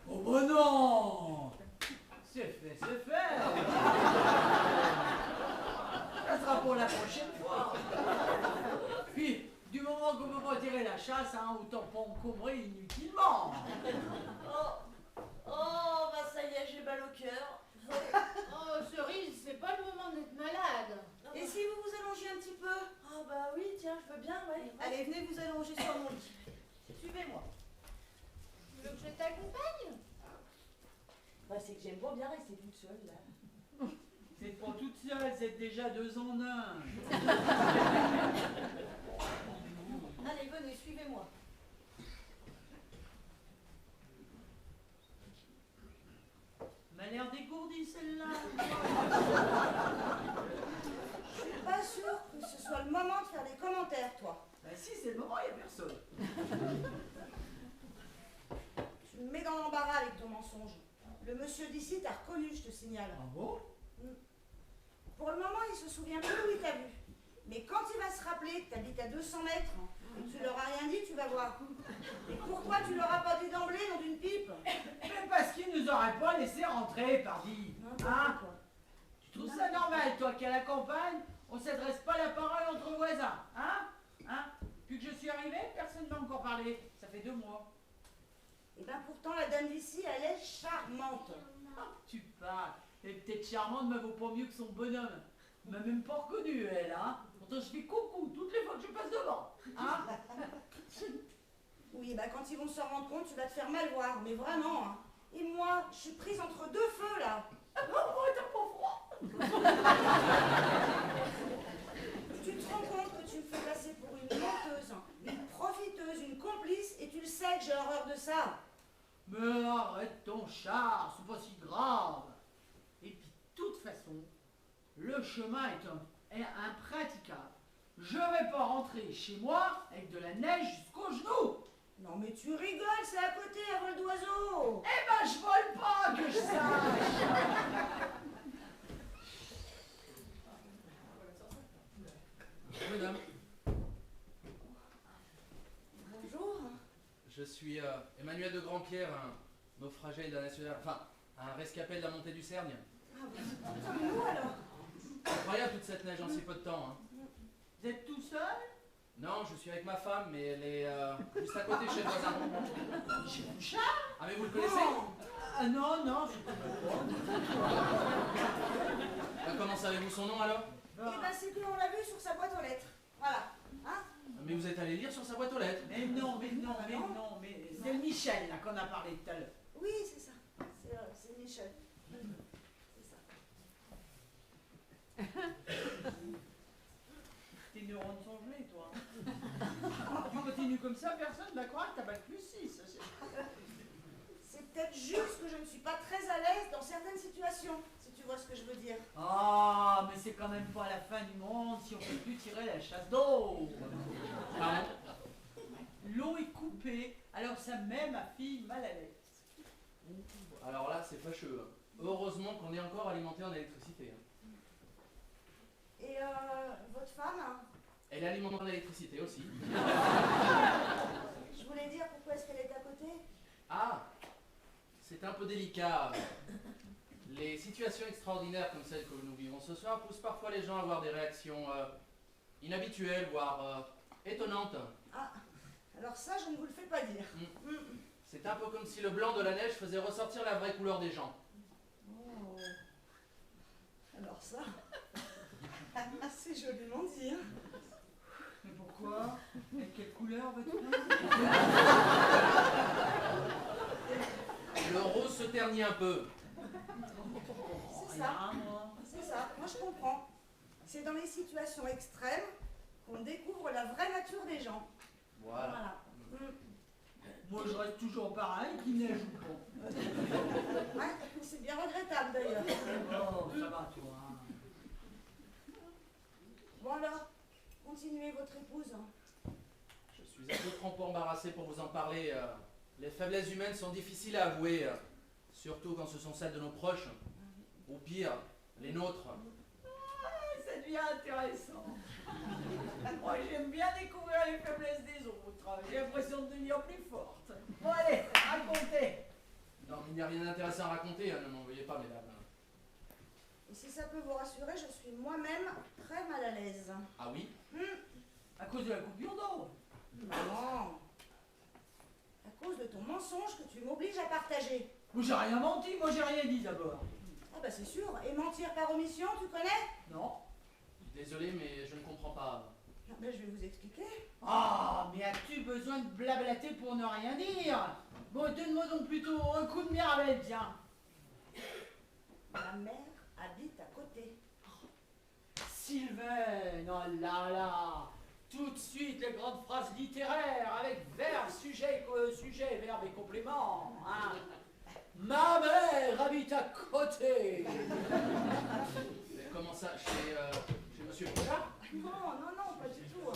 Oh bah non. C'est fait, c'est fait. Ça sera pour la prochaine fois. Puis, du moment qu'on peut pas tirer la chasse, hein, autant pas encombrer inutilement. Oh, bah ça y est, j'ai mal au cœur. Oh, Cerise, c'est pas le moment d'être malade. Et si vous vous allongez un petit peu? Ah bah oui, tiens, je veux bien, ouais. Allez, venez vous allonger sur mon lit. Suivez-moi. Tu veux que je t'accompagne? Bah c'est que j'aime pas bien rester toute seule, là. C'est pas toute seule, c'est déjà 2 en 1. Allez, venez, suivez-moi. M'a l'air dégourdie celle-là. Je suis pas sûre que ce soit le moment de faire des commentaires, toi. Bah si, c'est le moment, il n'y a personne. Tu me mets dans l'embarras avec ton mensonge. Le monsieur d'ici t'a reconnu, je te signale. Ah bon? Pour le moment, il se souvient plus où il t'a vu. Mais quand il va se rappeler que t'habites à 200 mètres, et que tu leur as rien dit, tu vas voir. Et pourquoi tu leur as pas dit d'emblée, nom d'une pipe? Mais parce qu'ils nous auraient pas laissé rentrer, pardi. Hein? Tu trouves ça normal, toi, qu'à la campagne, on s'adresse pas la parole entre voisins, hein? Hein? Depuis que je suis arrivé, personne ne m'a encore parlé. Ça fait 2 mois. Et ben pourtant, la dame d'ici, elle est charmante. Ah, tu parles. Elle est peut-être charmante, mais elle vaut pas mieux que son bonhomme. Elle m'a même pas reconnu, elle, hein? Pourtant, je fais coucou toutes les fois que je passe devant. Hein? Oui, bah quand ils vont se rendre compte, tu vas te faire mal voir, mais vraiment, hein. Et moi, je suis prise entre 2 feux, là. Oh, t'as pas froid? Tu te rends compte que tu me fais passer pour une menteuse, une profiteuse, une complice, et tu le sais que j'ai horreur de ça. Mais arrête ton char, c'est pas si grave. Et puis, de toute façon, le chemin est impraticable. Je vais pas rentrer chez moi avec de la neige jusqu'aux genoux. Non mais tu rigoles, c'est à côté, à vol d'oiseau. Eh ben, je vole pas, que je sache. Madame, Bonjour. je suis Emmanuel de Grandpierre, un naufragé de la nationale, enfin, un rescapé de la montée du Cergne. Ah bah, nous alors. Incroyable toute cette neige en si peu de temps. Hein. Vous êtes tout seul? Non, je suis avec ma femme, mais elle est juste à côté chez le voisin. Chez Bouchard? Ah, mais vous le connaissez? Ah non, non, je ne connais pas. Comment savez-vous son nom alors? Eh ben, c'est qu'on l'a vu sur sa boîte aux lettres. Voilà. Hein? Mais vous êtes allé lire sur sa boîte aux lettres. Mais non, mais c'est Michel là qu'on a parlé tout à l'heure. Oui, c'est ça. C'est Michel. C'est ça. Tes neurones sont gelés, toi. Tu continues comme ça, personne ne va croire que t'as bac plus 6. C'est peut-être juste que je ne suis pas très à l'aise dans certaines situations, si tu vois ce que je veux dire. Ah, mais c'est quand même pas la fin du monde si on peut plus tirer la chasse d'eau. Pardon? L'eau est coupée, alors ça met ma fille mal à l'aise. Alors là, c'est fâcheux. Heureusement qu'on est encore alimenté en électricité. Et votre femme, hein, Elle est alimentée en électricité aussi. je voulais dire pourquoi est-ce qu'elle est à côté? Ah, c'est un peu délicat. Les situations extraordinaires comme celle que nous vivons ce soir poussent parfois les gens à avoir des réactions inhabituelles, voire étonnantes. Ah, alors ça, je ne vous le fais pas dire. C'est un peu comme si le blanc de la neige faisait ressortir la vraie couleur des gens. Oh. Alors ça, c'est joliment dit. Hein. Mais pourquoi? Et quelle couleur votre femme? Le rose se ternit un peu. C'est ça. C'est ça. Moi, je comprends. C'est dans les situations extrêmes qu'on découvre la vraie nature des gens. Voilà. Moi, je reste toujours pareil, qu'il neige ou pas. Ouais, c'est bien regrettable d'ailleurs. Oh, ça va, toi. Bon alors, continuez votre épouse. Je suis un peu trop embarrassé pour vous en parler. Les faiblesses humaines sont difficiles à avouer, surtout quand ce sont celles de nos proches, ou pire, les nôtres. Ça devient intéressant. Moi, j'aime bien découvrir les faiblesses des autres. J'ai l'impression de devenir plus forte. Bon, allez, racontez. Non, il n'y a rien d'intéressant à raconter, ne m'en veuillez pas, mesdames. Et si ça peut vous rassurer, je suis moi-même très mal à l'aise. Ah oui? À cause de la coupure d'eau. Non. À cause de ton mensonge que tu m'obliges à partager. Moi, j'ai rien menti, moi, j'ai rien dit d'abord. Ah bah c'est sûr. Et mentir par omission, tu connais? Non. Désolé, mais je ne comprends pas. Ah bah, je vais vous expliquer. Ah, mais as-tu besoin de blablater pour ne rien dire? Bon, donne-moi donc plutôt un coup de Mirabelle, tiens. Ma mère habite à côté. Sylvain, oh là là. Tout de suite, les grandes phrases littéraires avec verbe, sujet, verbe et complément. Hein. Ma mère habite à côté. Mais comment ça? Chez Monsieur Bouchard? Non, pas du tout.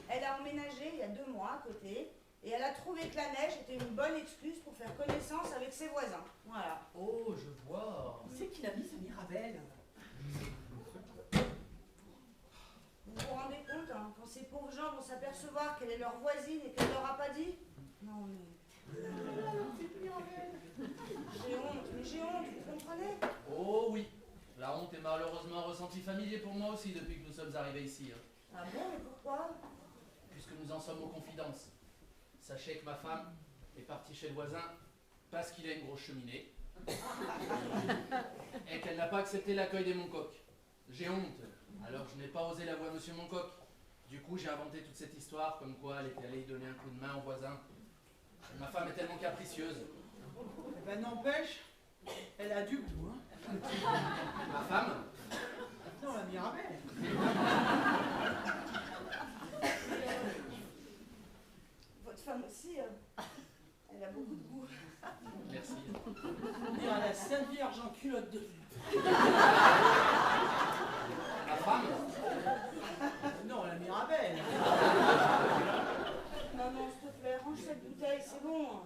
Elle a emménagé il y a 2 mois à côté et elle a trouvé que la neige était une bonne excuse pour faire connaissance avec ses voisins. Voilà. Oh, je vois. C'est qu'il a mis sa Mirabelle. Vous vous rendez compte, hein, quand ces pauvres gens vont s'apercevoir qu'elle est leur voisine et qu'elle leur a pas dit? Non mais... J'ai honte, vous comprenez? Oh oui. La honte est malheureusement un ressenti familier pour moi aussi depuis que nous sommes arrivés ici. Ah bon, mais pourquoi? Puisque nous en sommes aux confidences. Sachez que ma femme est partie chez le voisin parce qu'il a une grosse cheminée et qu'elle n'a pas accepté l'accueil des Moncoq. J'ai honte, alors je n'ai pas osé l'avouer à Monsieur Moncoq. Du coup, j'ai inventé toute cette histoire comme quoi elle était allée y donner un coup de main au voisin. Et ma femme est tellement capricieuse. Eh ben n'empêche, elle a du goût, hein. Ma femme? Non, la Mirabelle. Votre femme aussi, elle a beaucoup de goût. Merci. On dirait la Sainte Vierge en culotte de vue. Ma femme? Non, la Mirabelle. Maman, s'il te plaît, range cette bouteille, c'est bon.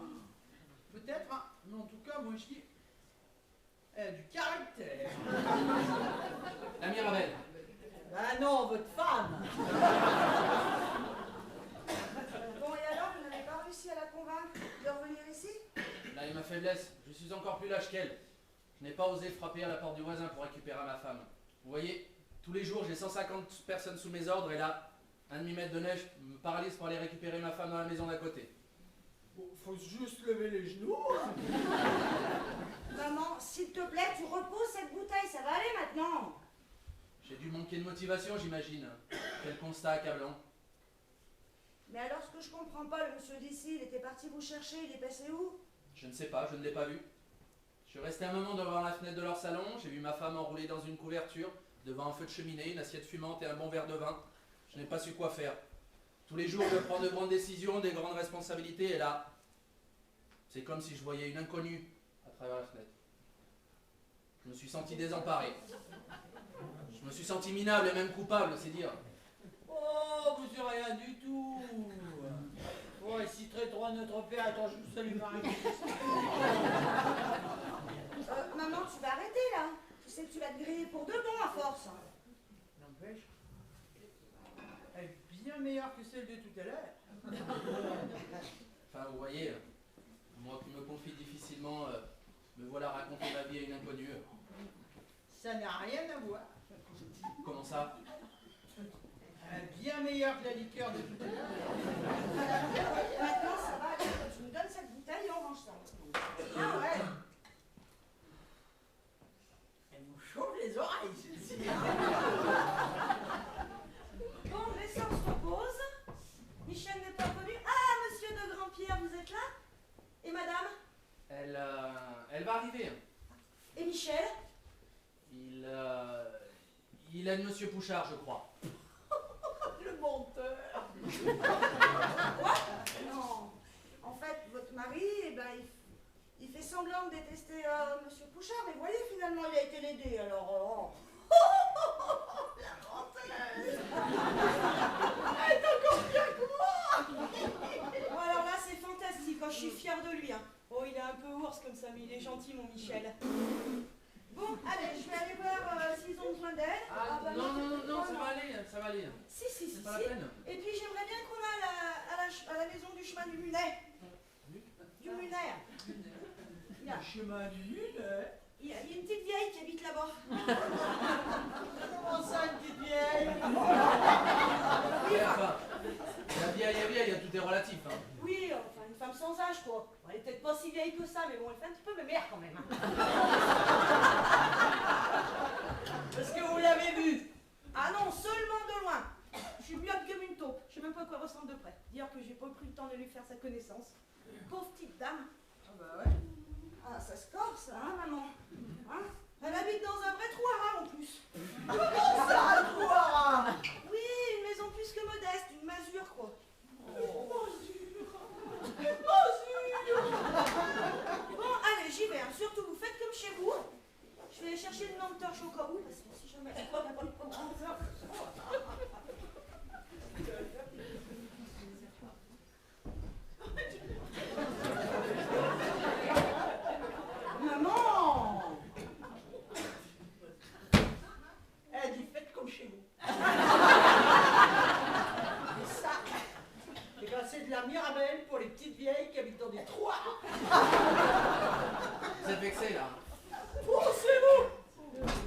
Peut-être, hein. Mais en tout cas, moi je dis, elle a du caractère. La Mirabelle. Ah non, votre femme. Bon, et alors, vous n'avez pas réussi à la convaincre de revenir ici? Là est ma faiblesse. Je suis encore plus lâche qu'elle. Je n'ai pas osé frapper à la porte du voisin pour récupérer ma femme. Vous voyez, tous les jours j'ai 150 personnes sous mes ordres et là, Un demi-mètre de neige me paralyse pour aller récupérer ma femme dans la maison d'à côté. Bon, faut juste lever les genoux. Maman, s'il te plaît, tu reposes cette bouteille, ça va aller maintenant. J'ai dû manquer de motivation, j'imagine. Quel constat accablant. Mais alors, ce que je comprends pas, le monsieur d'ici, il était parti vous chercher, il est passé où? Je ne sais pas, je ne l'ai pas vu. Je suis resté un moment devant la fenêtre de leur salon, j'ai vu ma femme enroulée dans une couverture, devant un feu de cheminée, une assiette fumante et un bon verre de vin. Je n'ai pas su quoi faire. Tous les jours, je prends de grandes décisions, des grandes responsabilités, et là, c'est comme si je voyais une inconnue à travers la fenêtre. Je me suis senti désemparé. Je me suis senti minable et même coupable, c'est dire. Oh, vous êtes rien du tout. Oh, et si très droit notre père, attends, je vous salue Marie. Maman, tu vas arrêter là. Tu sais que tu vas te griller pour de bon à force. N'empêche, elle est bien meilleure que celle de tout à l'heure. Enfin, vous voyez, moi qui me confie difficilement, me voilà raconter ma vie à une inconnue. Ça n'a rien à voir. Comment ça? Bien meilleure que la liqueur de tout à l'heure. Maintenant, ça va, tu me donnes cette bouteille et on range ça. Ah ouais. Elle nous chauffe les oreilles, celle-ci. Bon, les sorts se reposent. Michel n'est pas revenu. Ah, monsieur de Grand-Pierre, vous êtes là? Et madame? Elle va arriver. Et Michel? Il aide Monsieur Pouchard, je crois. Le menteur. Quoi? Non. En fait, votre mari, eh ben, il fait semblant de détester monsieur Pouchard, mais voyez, finalement, il a été l'aider, alors... La menteuse. Elle est encore pire que moi. Bon, alors là, c'est fantastique, hein, je suis fière de lui. Hein. Oh, il est un peu ours comme ça, mais il est gentil, mon Michel. Bon, allez, je vais aller voir s'ils ont besoin d'aide. Bah, Non, ça va aller. Si, C'est pas la peine. Et puis j'aimerais bien qu'on aille à la maison du chemin du Munet. Du Munet. Le chemin du nul. Il y a une petite vieille qui habite là-bas. Comment ça, une petite vieille? Ouais, enfin, la vieille, tout est relatif. Hein. Oui, enfin une femme sans âge, quoi. Elle est peut-être pas si vieille que ça, mais bon, elle fait un petit peu mémère quand même. Hein. Est-ce que vous l'avez vue? Ah non, seulement de loin. Je suis myope comme une taupe. Je sais même pas à quoi elle ressemble de près. Dire que j'ai pas pris le temps de lui faire sa connaissance. Pauvre petite dame. Ah bah ouais. Ah, ça se corse, ça, hein, maman? Hein? Elle habite dans un vrai trou à rats en plus. Comment ça, un trou à rats? Oui, une maison plus que modeste, une masure, quoi. Bon, allez, j'y vais, hein. Surtout, vous faites comme chez vous. Je vais aller chercher une lampe torche au cas où, parce que si jamais on n'a pas le programme. Maman! Elle dit faites comme chez vous. Et ça, eh ben, c'est de la Mirabelle pour les petites vieilles qui habitent dans des trous. Vous êtes vexé là. Pensez-vous!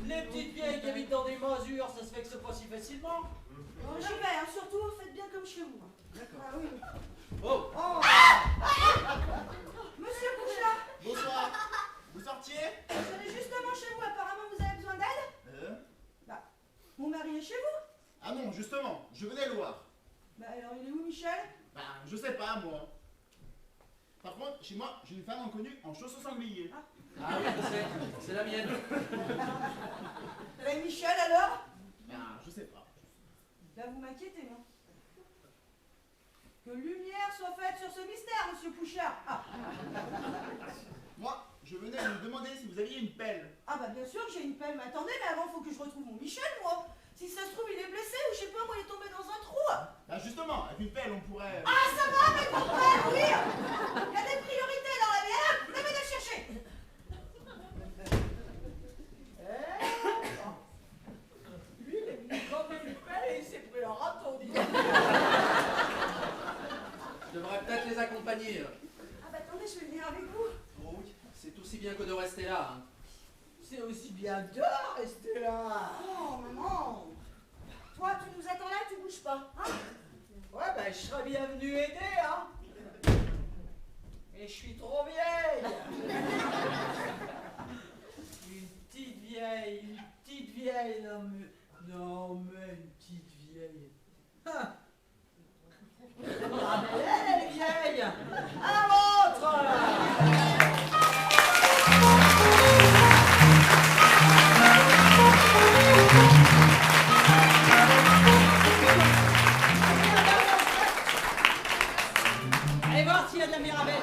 Les petites vieilles qui habitent dans des masures, ça se vexe pas si facilement. Bon, j'y vais, hein. Surtout, faites bien comme chez vous. D'accord. Ah oui. Oh, Oh. Monsieur Pouchard, Bonsoir. Vous sortiez? je suis justement chez vous. Apparemment, vous avez besoin d'aide? Bah, mon mari est chez vous. Ah non, justement, je venais le voir. Bah, alors, il est où, Michel? Ben, je sais pas, moi. Par contre, chez moi, j'ai une femme inconnue en chaussons sangliers. ah oui, je sais, c'est la mienne. Et Michel, alors? Ben, je sais pas. Là, vous m'inquiétez, non? Que lumière soit faite sur ce mystère, monsieur Pouchard. Ah. Moi, je venais vous demander si vous aviez une pelle. Ah bah bien sûr que j'ai une pelle, mais attendez, mais avant faut que je retrouve mon Michel, moi. Si ça se trouve, il est blessé ou je sais pas, moi, il est tombé dans un trou. Ben justement, avec une pelle, on pourrait... Ah, ça va, mais ton père, oui. Il y a des priorités dans la vie, hein. Vous devez le chercher. Lui, il est venu comme une pelle et il s'est pris un râteau, dis donc. Je devrais peut-être les accompagner. Ah bah attendez, je vais venir avec vous. Oh oui, c'est aussi bien que de rester là. Hein. C'est aussi bien de rester là. Oh, maman. Toi, tu nous attends là, tu bouges pas, hein? vieille, non mais une petite vieille. Ah. Ah, mais elle est vieille. À la vôtre. Allez voir s'il y a de la Mirabelle.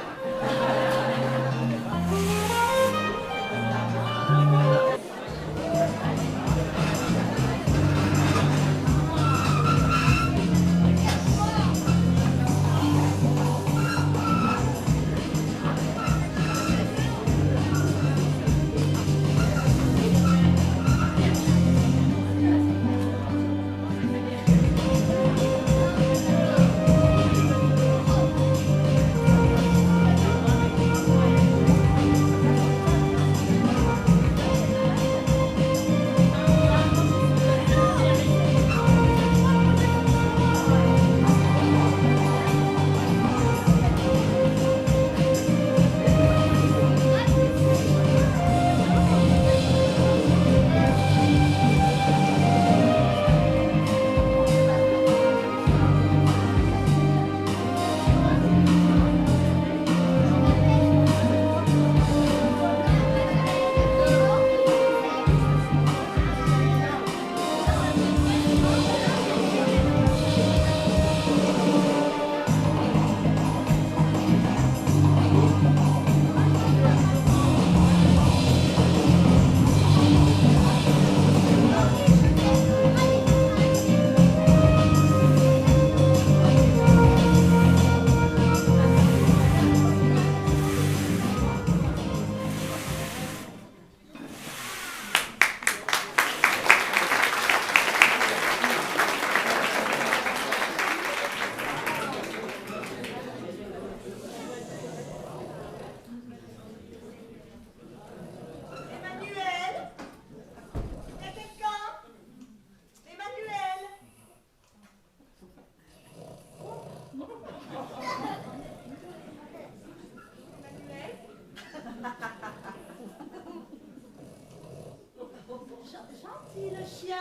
Gentil le chien.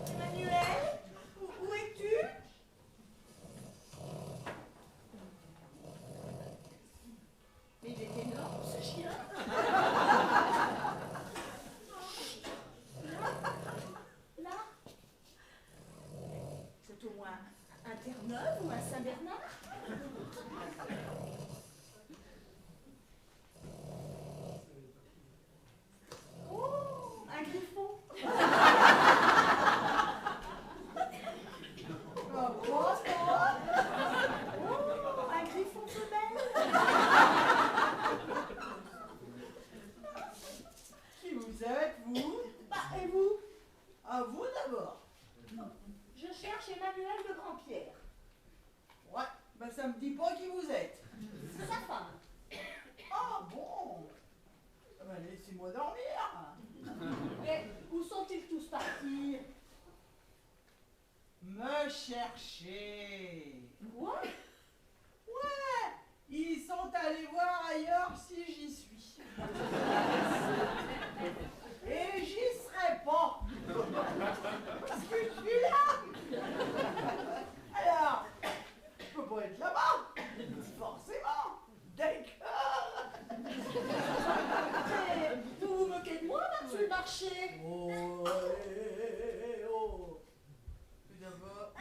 Emmanuel, où es-tu? Mais il est énorme ce chien. Là, c'est au moins un Terre-Neuve ou un Saint-Bernard? Oh, un griffon. Oh, un griffon femelle. Qui vous êtes, vous? Bah, et vous? À vous d'abord. Je cherche Emmanuel de Grandpierre. Ouais, ben ça me dit pas qui vous êtes. C'est sa femme. Ah bon? Ah ben laissez-moi dormir. Mais où sont-ils tous partis? Me chercher. Quoi? Ouais, ils sont allés voir ailleurs si j'y suis. Et j'y serai pas. Parce que je suis là. Alors, je peux pas être là-bas. Forcément. D'accord. Mais vous vous moquez de moi là sur le marché? Oh, oh. Tout d'abord,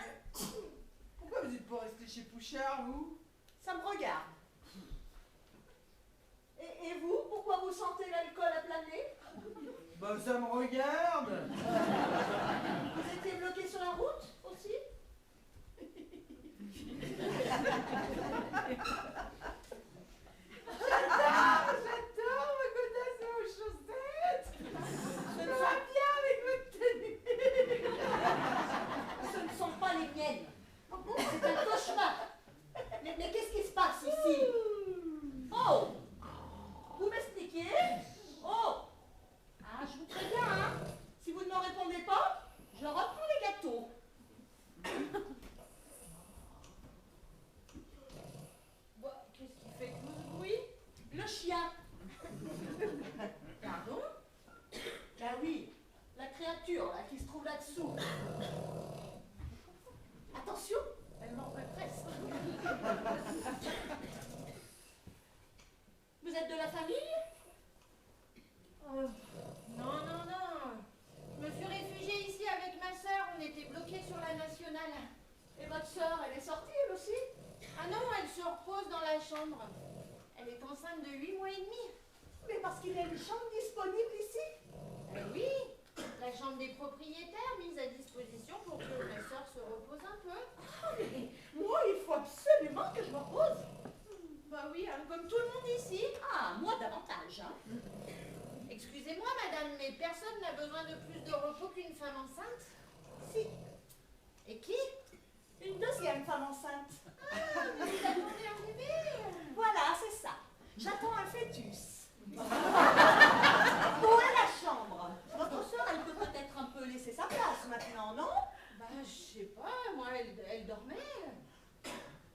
pourquoi vous n'êtes pas resté chez Pouchard, vous? Ça me regarde. Et vous, pourquoi vous sentez l'alcool à plein nez? Ben ça me regarde. Vous étiez bloqué sur la route aussi? J'adore me godasser aux chaussettes. Ça va bien avec votre tenue. Ce ne sont pas les miennes. C'est un cauchemar. Mais qu'est-ce qui se passe ici? Oh! Vous m'expliquez? Oh! Ah, je vous préviens, hein? Si vous ne me répondez pas, je reprends les gâteaux. qu'il y a une chambre disponible ici? Oui, la chambre des propriétaires mise à disposition pour que ma soeur se repose un peu. Ah, mais moi, il faut absolument que je me repose. Bah oui, hein, comme tout le monde ici. Ah, moi davantage, hein. Excusez-moi, madame, mais personne n'a besoin de plus de repos qu'une femme enceinte. Si, Et qui? une deuxième femme enceinte. Ah, mais vous attendez un bébé. Voilà, c'est ça. J'attends un fœtus. Où est la chambre? Votre soeur, elle peut peut-être un peu laisser sa place maintenant, non? Bah, je sais pas, moi, elle dormait.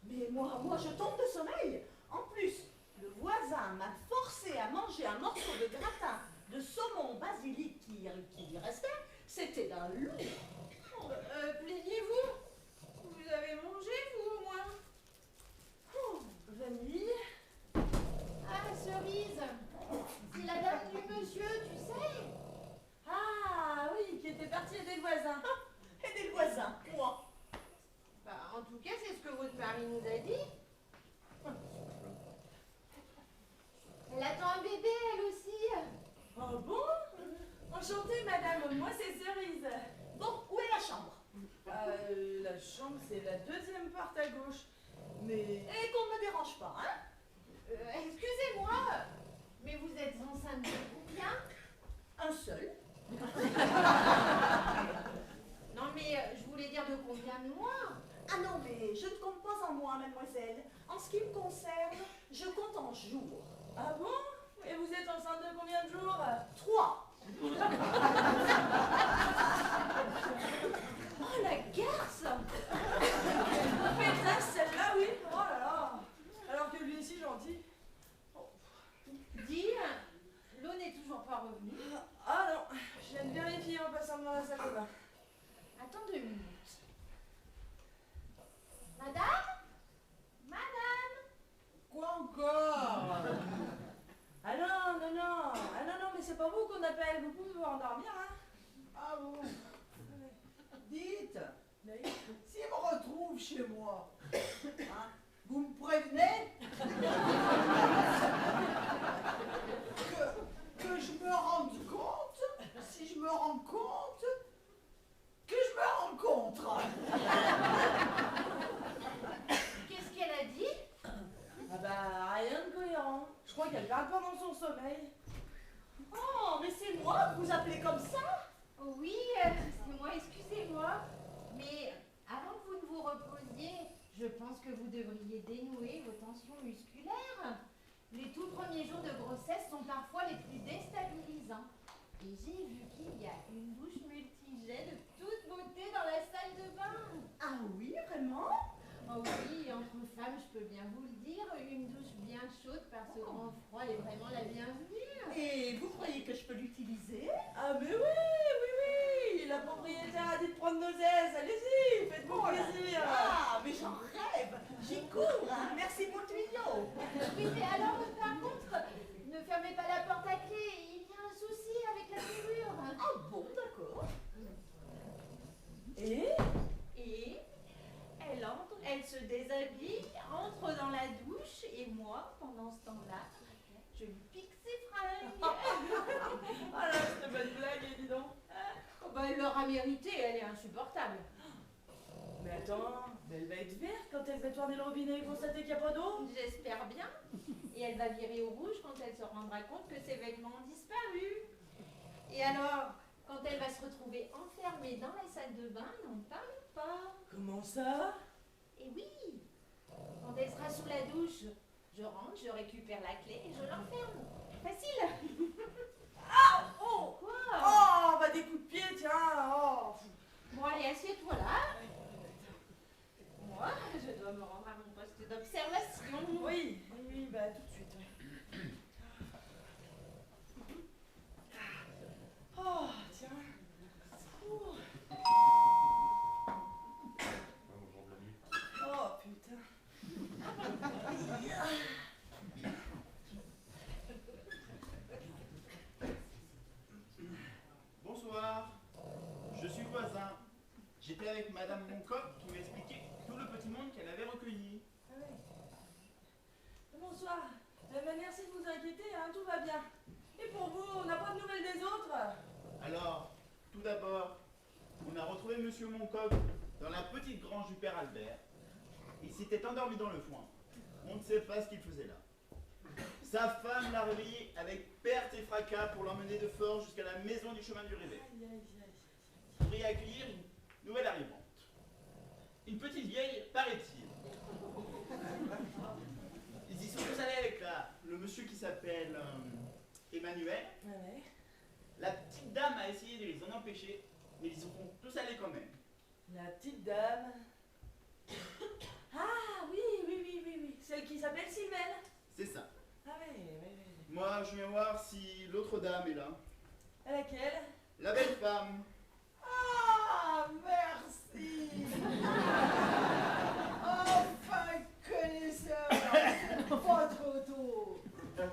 Mais moi, je tombe de sommeil. En plus, le voisin m'a forcé à manger un morceau de gratin de saumon basilic qui lui restait. C'était d'un lourd. Plaignez-vous. Vous avez mangé, vous, au moins? Oh, vanille. Ah, Cerise. C'est la dame du monsieur, tu sais. Ah oui, qui était partie aider le voisin. Ah, aider le voisin, moi. Bah, en tout cas, c'est ce que votre mari nous a dit. Elle attend un bébé, elle aussi. Oh bon? Enchantée, madame. Moi, c'est Cerise. Bon, où est la chambre? La chambre, c'est la deuxième porte à gauche. Mais... Et qu'on ne me dérange pas, hein? Excusez-moi, mais vous êtes enceinte de combien? Un seul. Non, mais je voulais dire de combien de mois? Ah non, mais je ne compte pas en moi, mademoiselle. En ce qui me concerne, je compte en jours. Ah bon? Et vous êtes enceinte de combien de jours? 3. Oh, la garce! Putain, celle-là, oui. Oh là là. Alors que lui est si gentil. Dis, l'eau n'est toujours pas revenue. Ah non, je viens de vérifier en passant dans la salle de bain. Attends 2 minutes. Madame? Madame? Quoi encore? Ah non, mais c'est pas vous qu'on appelle, vous pouvez vous endormir, hein? Ah bon? Dites, Mais... s'il me retrouve chez moi, hein, vous me prévenez que je me rende compte, si je me rends compte, que je me rencontre. Qu'est-ce qu'elle a dit? Ah bah, rien de cohérent. Je crois qu'elle parle pas dans son sommeil. Oh, mais c'est moi que vous appelez comme ça? Oh oui, c'est moi, excusez-moi. Mais avant que vous ne vous reposiez, je pense que vous devriez dénouer vos tensions musculaires. Les tout premiers jours de grossesse sont parfois les plus déstabilisants. Et j'ai vu qu'il y a une douche multijet de toute beauté dans la salle de bain. Ah oui, vraiment? Oh oui, entre femmes, je peux bien vous le dire, une douche bien chaude par ce grand froid est vraiment la bienvenue. Et vous croyez que je peux l'utiliser? Ah mais oui, la propriétaire a dit de prendre nos aises, allez-y, faites-vous plaisir. Ah, mais j'en rêve. J'y cours, hein. Merci pour le tuyau. Oui, mais alors, par contre, ne fermez pas la porte à clé, il y a un souci avec la serrure. Ah bon, d'accord. Et elle entre, elle se déshabille, entre dans la douche et moi, pendant ce temps-là, je lui pique ses fringues. ah là, cette bonne blague, dis donc. Oh bah, elle l'aura mérité, elle est insupportable. Mais attends, mais elle va être verte quand elle va tourner le robinet et constater qu'il n'y a pas d'eau. J'espère bien. Et elle va virer au rouge quand elle se rendra compte que ses vêtements ont disparu. Et alors, quand elle va se retrouver enfermée dans la salle de bain, n'en parle pas. Comment ça? Et oui, quand elle sera sous la douche, je rentre, je récupère la clé et je l'enferme. Facile. Ah oh Quoi? Oh, bah des coups de pied, tiens. Oh. Bon, allez, assieds-toi là. Moi, je dois me rendre à mon poste d'observation. Oui, bah tout de suite. Ouais. Oh, tiens. Ouh. Oh, putain. Bonsoir, je suis le voisin. J'étais avec Madame Moncoq qui m'a expliqué tout le petit monde qu'elle avait recueilli. Ah ouais. Bonsoir. Merci de vous inquiéter, hein, tout va bien. Et d'abord, on a retrouvé Monsieur Moncoq dans la petite grange du père Albert. Il s'était endormi dans le foin. On ne sait pas ce qu'il faisait là. Sa femme l'a réveillé avec perte et fracas pour l'emmener de force jusqu'à la maison du chemin du Réveil, pour y accueillir une nouvelle arrivante. Une petite vieille, paraît-il. Ils y sont tous allés avec le monsieur qui s'appelle Emmanuel. Ouais. La petite dame a essayé de les en empêcher, mais ils y sont tous allés quand même. La petite dame. Ah oui. Celle qui s'appelle Sylvaine. C'est ça. Ah oui. Moi, je viens voir si l'autre dame est là. Laquelle? La belle femme. Ah, merci. Enfin, connaisseur, c'est pas trop tôt.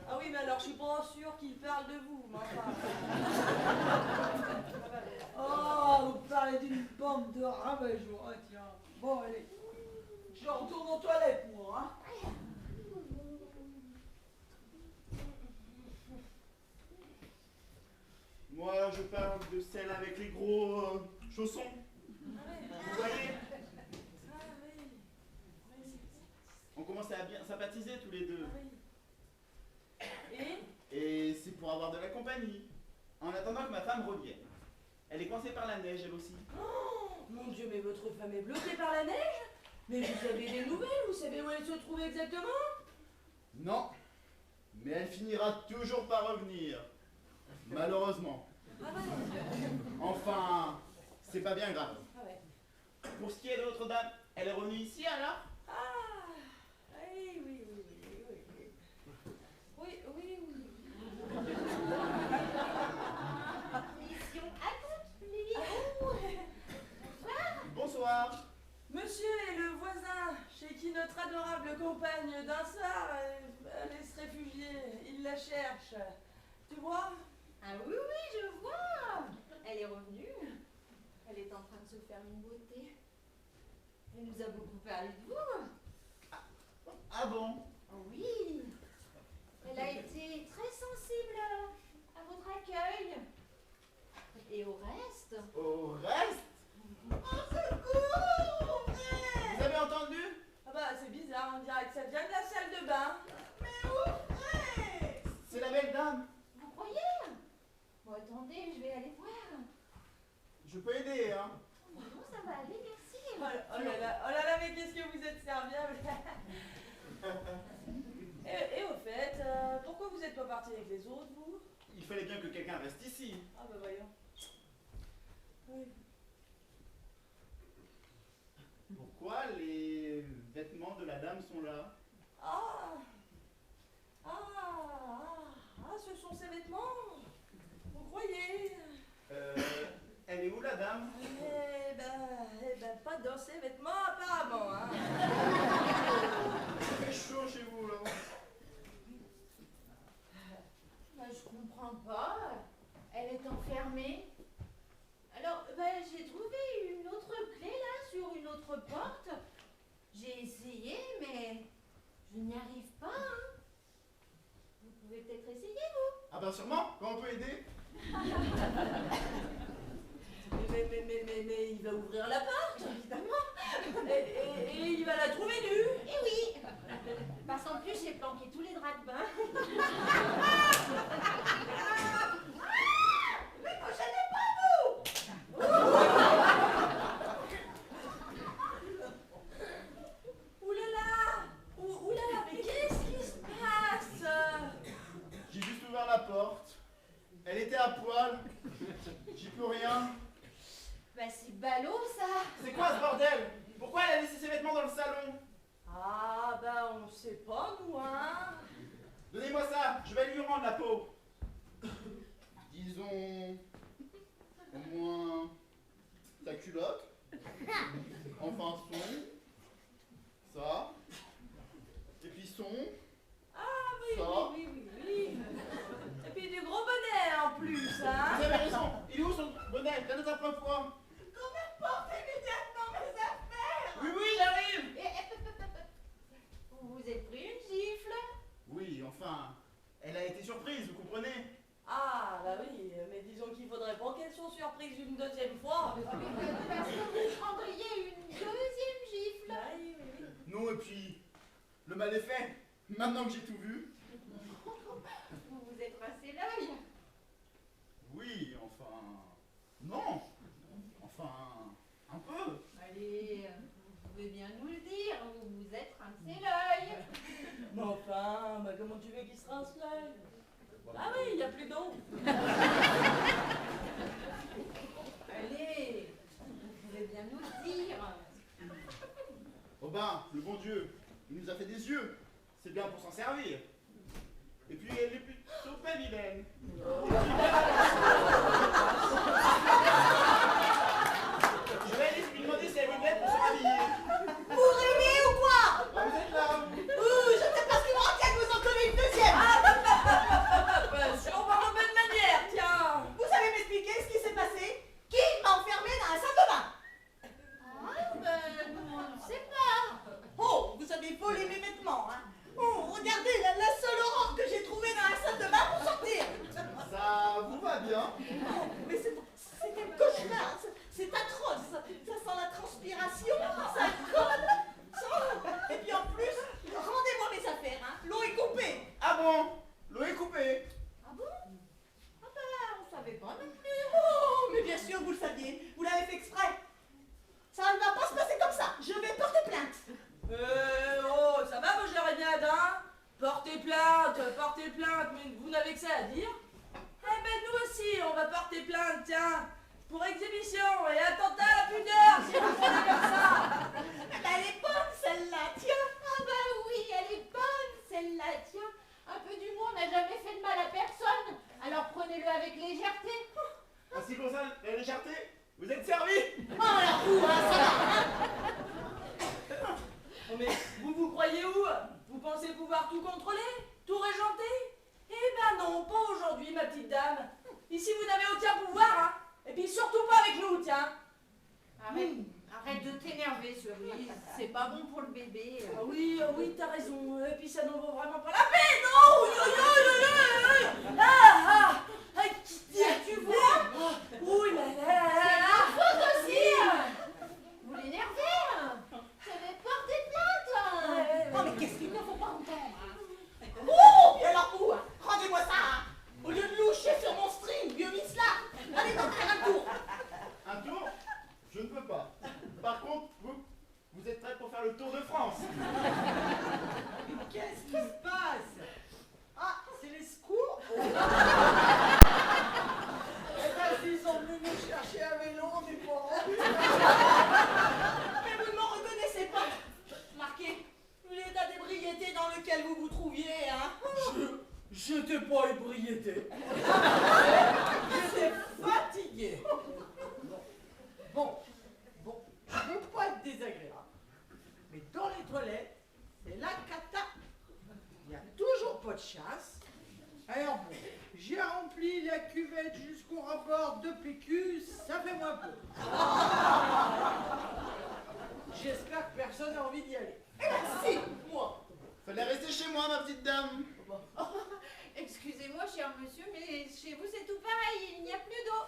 Ah oui, mais alors je suis pas sûre qu'il parle de vous, mais enfin. Oh, vous parlez d'une bande de rabat-joie, tiens. Bon, allez, je retourne aux toilettes, moi, hein. Moi, je parle de celle avec les gros chaussons. Vous voyez? On commence à bien sympathiser tous les deux. Et c'est pour avoir de la compagnie. En attendant que ma femme revienne. Elle est coincée par la neige, elle aussi. Oh, mon Dieu, mais votre femme est bloquée par la neige? Mais vous avez des nouvelles? Vous savez où elle se trouve exactement? Non. Mais elle finira toujours par revenir. Malheureusement. Enfin, c'est pas bien grave. Pour ce qui est de l'autre dame, elle est revenue ici alors? Ah, oui. Mission accomplie. Bonsoir. Monsieur est le voisin chez qui notre adorable compagne Dinsart allait se réfugier. Il la cherche. Tu vois? Ah oui, je vois. Elle est revenue. Elle est en train de se faire une beauté. Elle nous a beaucoup parlé de vous. Ah bon? Oui. Elle a été très sensible à votre accueil. Et au reste. Au reste? Au secours! Vous avez entendu? Ah bah c'est bizarre, on dirait que ça vient de la salle de bain. Mais ouvrez! C'est la belle dame. Vous croyez? Bon, attendez, je vais aller voir. Je peux aider, hein? Non, ça va aller, merci. Oh là là, mais qu'est-ce que vous êtes serviable. Et au fait, pourquoi vous n'êtes pas parti avec les autres, vous? Il fallait bien que quelqu'un reste ici. Ah bah voyons. Oui. Pourquoi les vêtements de la dame sont là? Ce sont ses vêtements? Vous croyez? Elle est où la dame? Eh ben, pas dans ses vêtements apparemment, hein. Il fait chaud chez vous, là. Je comprends pas. Elle est enfermée. Alors, j'ai trouvé une autre clé là sur une autre porte. J'ai essayé, mais je n'y arrive pas. Hein. Vous pouvez peut-être essayer, vous? Ah ben sûrement, quand on peut aider. Mais il va ouvrir la porte, évidemment. Et il va la trouver nue. Eh oui. Parce qu'en plus, j'ai planqué tous les draps de bain. Mais moi, je n'ai pas vous. Oulala, mais qu'est-ce qui se passe? J'ai juste ouvert la porte. Elle était à poil. J'y peux rien. C'est ballot, ça. C'est quoi ce bordel? Pourquoi elle a laissé ses vêtements dans le salon? Ah, bah, on sait pas, nous, hein. Donnez-moi ça, je vais lui rendre la peau. Disons... au moins... ta culotte. Enfin son. Ça. Et puis son. Ah, oui, ça. oui. Et puis du gros bonnet, en plus, hein. Vous avez raison. Il est où son bonnet? T'as notre première fois. Portez immédiatement mes affaires. Oui, j'arrive. Vous vous êtes pris une gifle? Oui, enfin... elle a été surprise, vous comprenez? Ah, Parce que vous prendriez une deuxième gifle. Non, et puis, le mal est fait. Maintenant que j'ai tout vu. Vous vous êtes rincé l'œil. Oui, enfin... Non. Enfin, un peu. Allez, vous pouvez bien nous le dire, vous vous êtes rincé l'œil. Mais enfin, bah comment tu veux qu'il se rince l'œil? Ah oui, il n'y a plus d'eau. Allez, vous pouvez bien nous le dire. Oh ben, le bon Dieu, il nous a fait des yeux. C'est bien pour s'en servir. Et puis, elle est plutôt pas vilaine. Je vais aller lui demander si elle veut bien pour se rhabiller. Vous rêvez ou quoi? Ah, vous êtes là, vous. Je sais pas ce qui me retienne, vous en connaissez une deuxième. On va en bonne manière, tiens. Vous savez m'expliquer ce qui s'est passé? Qui m'a enfermé dans la salle de bain? Ah, ben, nous, on ne sait pas. Oh, vous avez volé mes vêtements, hein? Oh, regardez la seule horreur que j'ai trouvée dans la salle de bain pour sortir. Ça vous va bien? Oh, mais c'est un cauchemar, c'est atroce. Ça sent la transpiration, ça colle. Et puis en plus, rendez-moi mes affaires, hein? L'eau est coupée. Ah bon? L'eau est coupée. Ah bon? Ah ben, on savait pas non plus. Oh, mais bien sûr, vous le saviez. Vous l'avez fait exprès. Ça ne va pas se passer comme ça. Je vais porter plainte. Oh, ça va vos géraniades, hein? Portez plainte, mais vous n'avez que ça à dire? Eh ben nous aussi, on va porter plainte, tiens, pour exhibition et attentat à la pudeur, si vous faites comme ça. Elle est bonne celle-là, tiens. Ah ben oui, elle est bonne celle-là, tiens. Un peu d'humour n'a jamais fait de mal à personne. Alors prenez-le avec légèreté. En ce qui concerne la légèreté, vous êtes servis. Oh la roue, hein, ça va, hein? Oh, mais vous croyez où? Vous pensez pouvoir tout contrôler? Tout régenter? Eh ben non, pas aujourd'hui, ma petite dame. Ici, vous n'avez aucun pouvoir, hein. Et puis surtout pas avec nous, tiens. Arrête de t'énerver, Cerise. C'est pas bon pour le bébé. Ah oui, t'as raison. Et puis ça n'en vaut vraiment pas la peine, non? Tu vois? Ouh là là là C'est là. la faute aussi. Vous l'énervez. Je vais porter plainte. Oh, mais qu'est-ce qu'il ne faut pas entendre, hein? Oh, et alors où, hein? Rendez-moi ça, hein? Au lieu de loucher sur mon string, vieux miss là. Allez donc faire un tour. Un tour? Je ne peux pas. Par contre, vous êtes prêts pour faire le tour de France? Qu'est-ce qui se passe? Ah, c'est les secours? Eh ben, s'ils sont venus nous chercher à vélo, on n'est pas rendu. Mais vous ne m'en reconnaissez pas. Marquez l'état d'ébriété dans lequel vous vous trouviez, hein? Je t'ai pas ébriété. J'étais fatigué. Bon, je veux pas être désagréable, mais dans les toilettes, c'est la cata. Il n'y a toujours pas de chasse. Alors bon, j'ai rempli la cuvette jusqu'au rapport de PQ, ça fait moins peu. J'espère que personne n'a envie d'y aller. Eh ben si, moi. Fallait rester chez moi, ma petite dame. Excusez-moi, cher monsieur, mais chez vous c'est tout pareil. Il n'y a plus d'eau.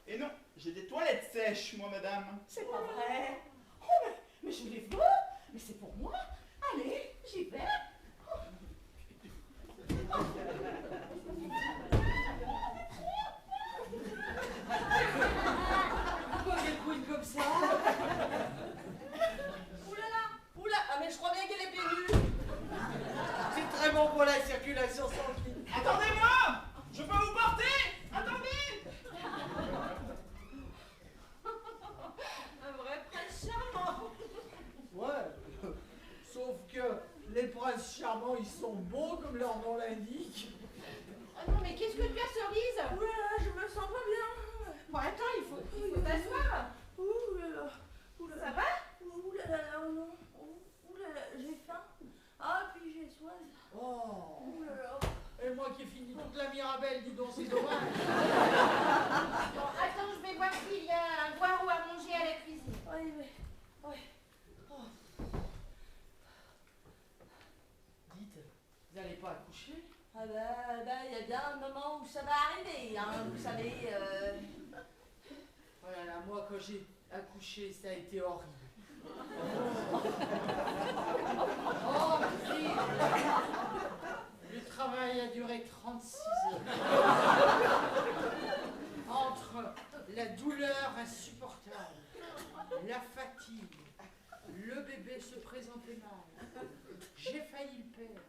Et non, j'ai des toilettes sèches, moi, madame. C'est pas vrai. Oh, mais je les veux. Mais c'est pour moi. Allez, j'y vais. Pourquoi qu'elle couine comme ça? Oula, ah mais je crois bien qu'elle est pieds nus. C'est très bon pour la circulation sanguine. Attendez-moi! Je peux vous porter! Attendez! Un vrai prince charmant. Ouais, sauf que les princes charmants, ils sont beaux comme leur nom l'indique. Oh non, mais qu'est-ce que tu as, Cerise? Oula, je me sens pas bien. Bon, attends, il faut t'asseoir. Oula, Ça va? Oula, oh non. Oula, j'ai faim. Ah, puis j'ai soif. Oh, Oula. et moi qui ai fini toute la Mirabelle, dis donc, c'est dommage. Bon, attends, je vais voir s'il y a à boire ou à manger à la cuisine. Ouais, mais... Ouais. Dites, vous n'allez pas accoucher? Ah bah, il y a bien un moment où ça va arriver, hein, vous savez. Oh là là, moi quand j'ai accouché, ça a été horrible. Oh, si. Le travail a duré 36 heures. Entre la douleur insupportable, la fatigue, le bébé se présentait mal, j'ai failli le perdre,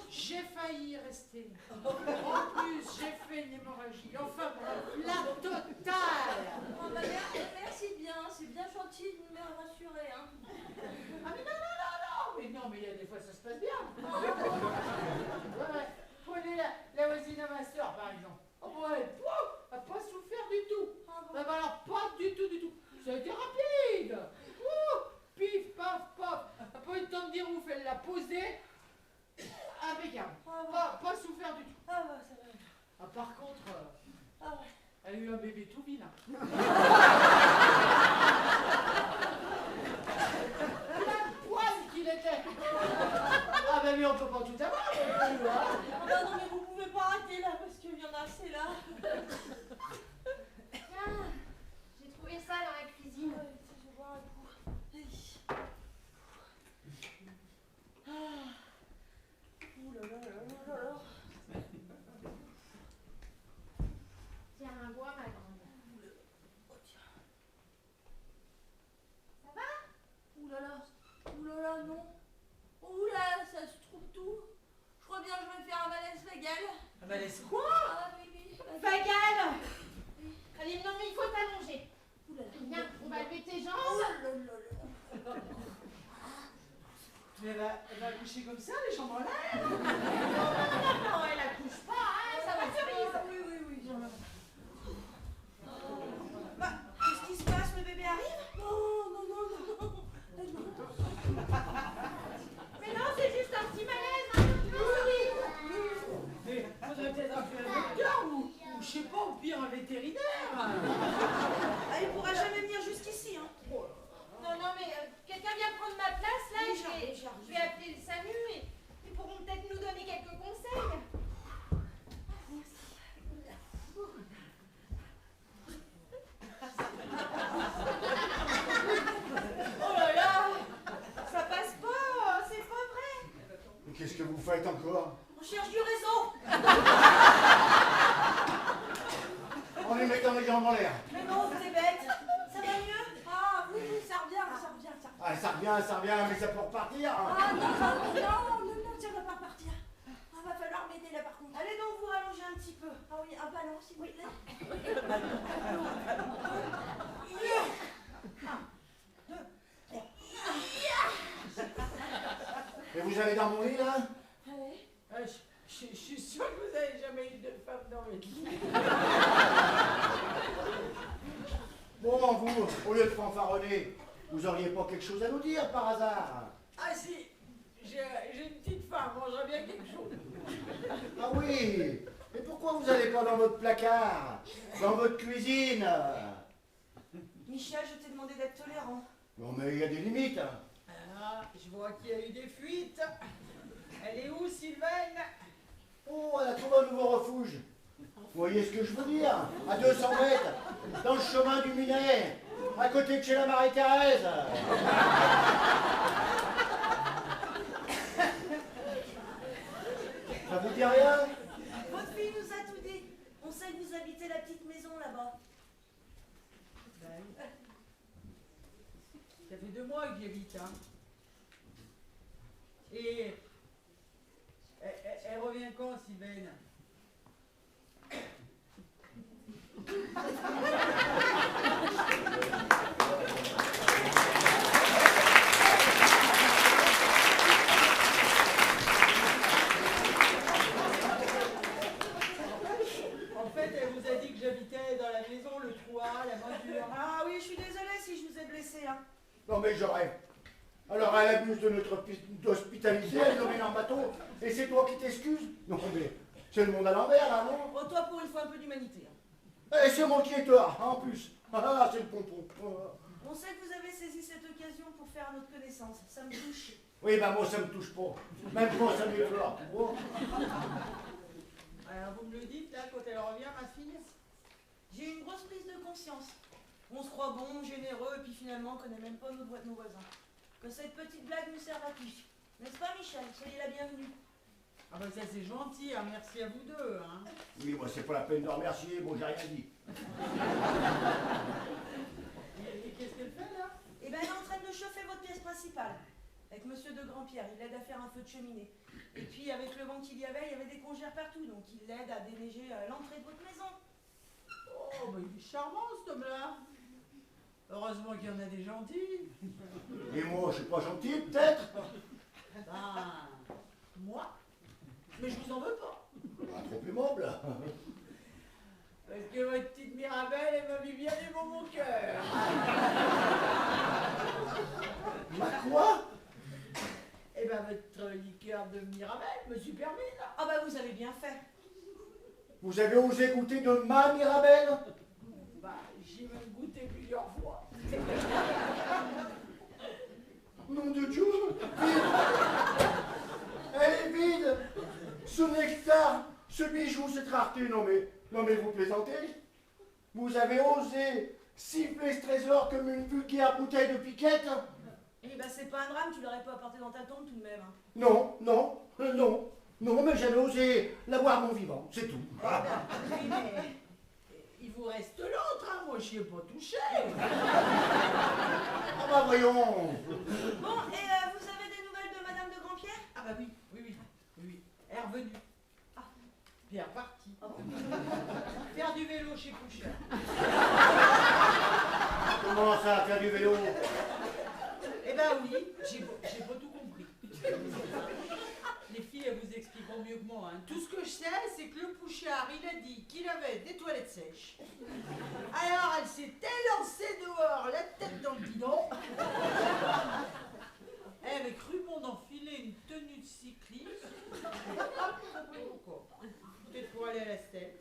j'ai failli y rester. En plus, j'ai fait une hémorragie. Enfin bref, la totale. Oh, bah, merci bien, c'est bien gentil de me rassurer. Hein. Ah mais non, mais il y a des fois ça se passe bien. Ouais, prenez la voisine à ma soeur par exemple. Oh ouais, elle n'a pas souffert du tout. Bah alors pas du tout. Ça a été rapide. Pif, paf, paf. Pas eu le temps de dire ouf, elle l'a posé. Impeccable. Pas souffert du tout. Ah bah ça va. Ah, par contre, elle a eu un bébé tout vilain. La poêle qu'il était. Ah ben mais on peut pas tout avoir. Ah bah non mais vous pouvez pas arrêter là parce qu'il y en a assez là. Tiens, j'ai trouvé ça dans la cuisine. Je vais boire un coup. Ouh là là là là là. Tiens, bois ma grande. Oh tiens. Ça va? Ouh là là, non. Ouh là, ça se trouve tout. Je crois bien que je vais faire un malaise vagal. Un malaise quoi? Ah oui. Vagal! Allez, non mais il faut t'allonger. Ouh là là. Viens, on va lever tes Oh jambes. là là là. Mais elle va accoucher comme ça, les jambes en l'air? Non, elle accouche pas, hein, ça va cerise. Oui. Bah, qu'est-ce qui se passe? Le bébé arrive? Non. Mais non, c'est juste un petit malaise, hein. Mais faudrait peut-être appeler un docteur ou je sais pas, au pire un vétérinaire. Ah, il pourra jamais venir jusqu'ici, hein. Non, mais quelqu'un vient prendre ma place là, Oui, je vais appeler le SAMU et ils pourront peut-être nous donner quelques conseils. Oh là là, ça passe pas, c'est pas vrai. Mais qu'est-ce que vous faites encore? On cherche du réseau. En lui mettant les jambes en l'air. Mais non, vous êtes bête. Ça va mieux? Ah oui, ça revient. Ah, ça revient, mais ça peut repartir. Ah non, ça va pas partir. Ah, va falloir m'aider là par contre. Allez donc vous rallonger un petit peu. Ah oui, un ballon s'il vous plaît. Et vous allez dans mon lit, là? Je suis sûr que vous n'avez jamais eu de femme dans votre vie. Bon, vous, au lieu de fanfaronner, vous auriez pas quelque chose à nous dire, par hasard? Ah si, j'ai une petite femme, mangerait bien quelque chose. Ah oui. Et pourquoi vous allez pas dans votre placard? Dans votre cuisine? Michel, je t'ai demandé d'être tolérant. Non, mais il y a des limites. Ah, je vois qu'il y a eu des fuites. Elle est où, Sylvaine? Oh, elle a trouvé un nouveau refuge. Vous voyez ce que je veux dire? À 200 mètres, dans le chemin du Minet, à côté de chez la Marie-Thérèse. Ça vous dit rien? Votre fille nous a tout dit. On sait que vous habitez la petite maison là-bas. Ça fait 2 mois que j'y habite, hein. Et elle revient quand, Sylvaine? En fait, elle vous a dit que j'habitais dans la maison, le Troie, la Masure. Ah oui, je suis désolée si je vous ai blessé, hein. Non, mais j'aurais. Alors elle abuse de notre hospitalité, elle nous mène en bateau, et c'est toi qui t'excuses? Non, mais c'est le monde à l'envers, là, non? Oh, toi, pour une fois, un peu d'humanité. Hein. Et c'est moi qui ai tort, en plus. Ah, c'est le pompon. On sait que vous avez saisi cette occasion pour faire notre connaissance. Ça me touche. Oui, bah moi ça me touche pas. Même moi ça m'effleure. Oh. Alors vous me le dites là quand elle revient, ma fille? J'ai eu une grosse prise de conscience. On se croit bon, généreux, et puis finalement on connaît même pas nos voisins. Que cette petite blague nous serve à tous. N'est-ce pas, Michel? Soyez la bienvenue. Ah bah ça c'est gentil, hein. Merci à vous deux. Hein. Oui, moi c'est pas la peine de remercier, bon j'ai rien dit. Et qu'est-ce qu'elle fait là? Eh ben elle est en train de chauffer votre pièce principale. Avec monsieur de Grandpierre, il l'aide à faire un feu de cheminée. Et puis avec le vent qu'il y avait des congères partout, donc il l'aide à déneiger l'entrée de votre maison. Oh, bah il est charmant cet homme-là. Heureusement qu'il y en a des gentils. Et moi, je suis pas gentil, peut-être? Ben, moi? Mais je vous en veux pas. Pas trop aimable. Parce que votre petite Mirabelle, elle m'a mis bien des mots mon cœur. Ma quoi? Eh ben votre liqueur de Mirabelle me supermise. Ah bah vous avez bien fait. Vous avez osé goûter de ma Mirabelle? Bah, j'y même goûté plusieurs fois. Nom de Dieu! Vide! Elle est vide! Ce nectar, ce bijou, cette rareté, non mais vous plaisantez? Vous avez osé siffler ce trésor comme une vulgaire bouteille de piquette? Eh ben c'est pas un drame, tu l'aurais pas apporté dans ta tombe tout de même. Hein. Non, mais j'avais osé la boire mon vivant, c'est tout. Oui, mais il vous reste l'autre, hein, moi j'y ai pas touché. Ah bah voyons! Bon, et vous avez des nouvelles de madame de Grandpierre? Ah bah oui. Elle est revenue. Ah, puis elle est repartie. Faire du vélo chez Poucher. Comment ça, faire du vélo? Eh ben oui, j'ai pas tout compris. Les filles, elles vous expliqueront mieux que moi. Hein. Tout ce que je sais, c'est que le Pouchard, il a dit qu'il avait des toilettes sèches. Alors, elle s'est élancée dehors, la tête dans le guidon. Elle avait cru bon d'enfiler une tenue de cycliste. J'ai pas compris pourquoi. Peut-être pour aller à la stèle.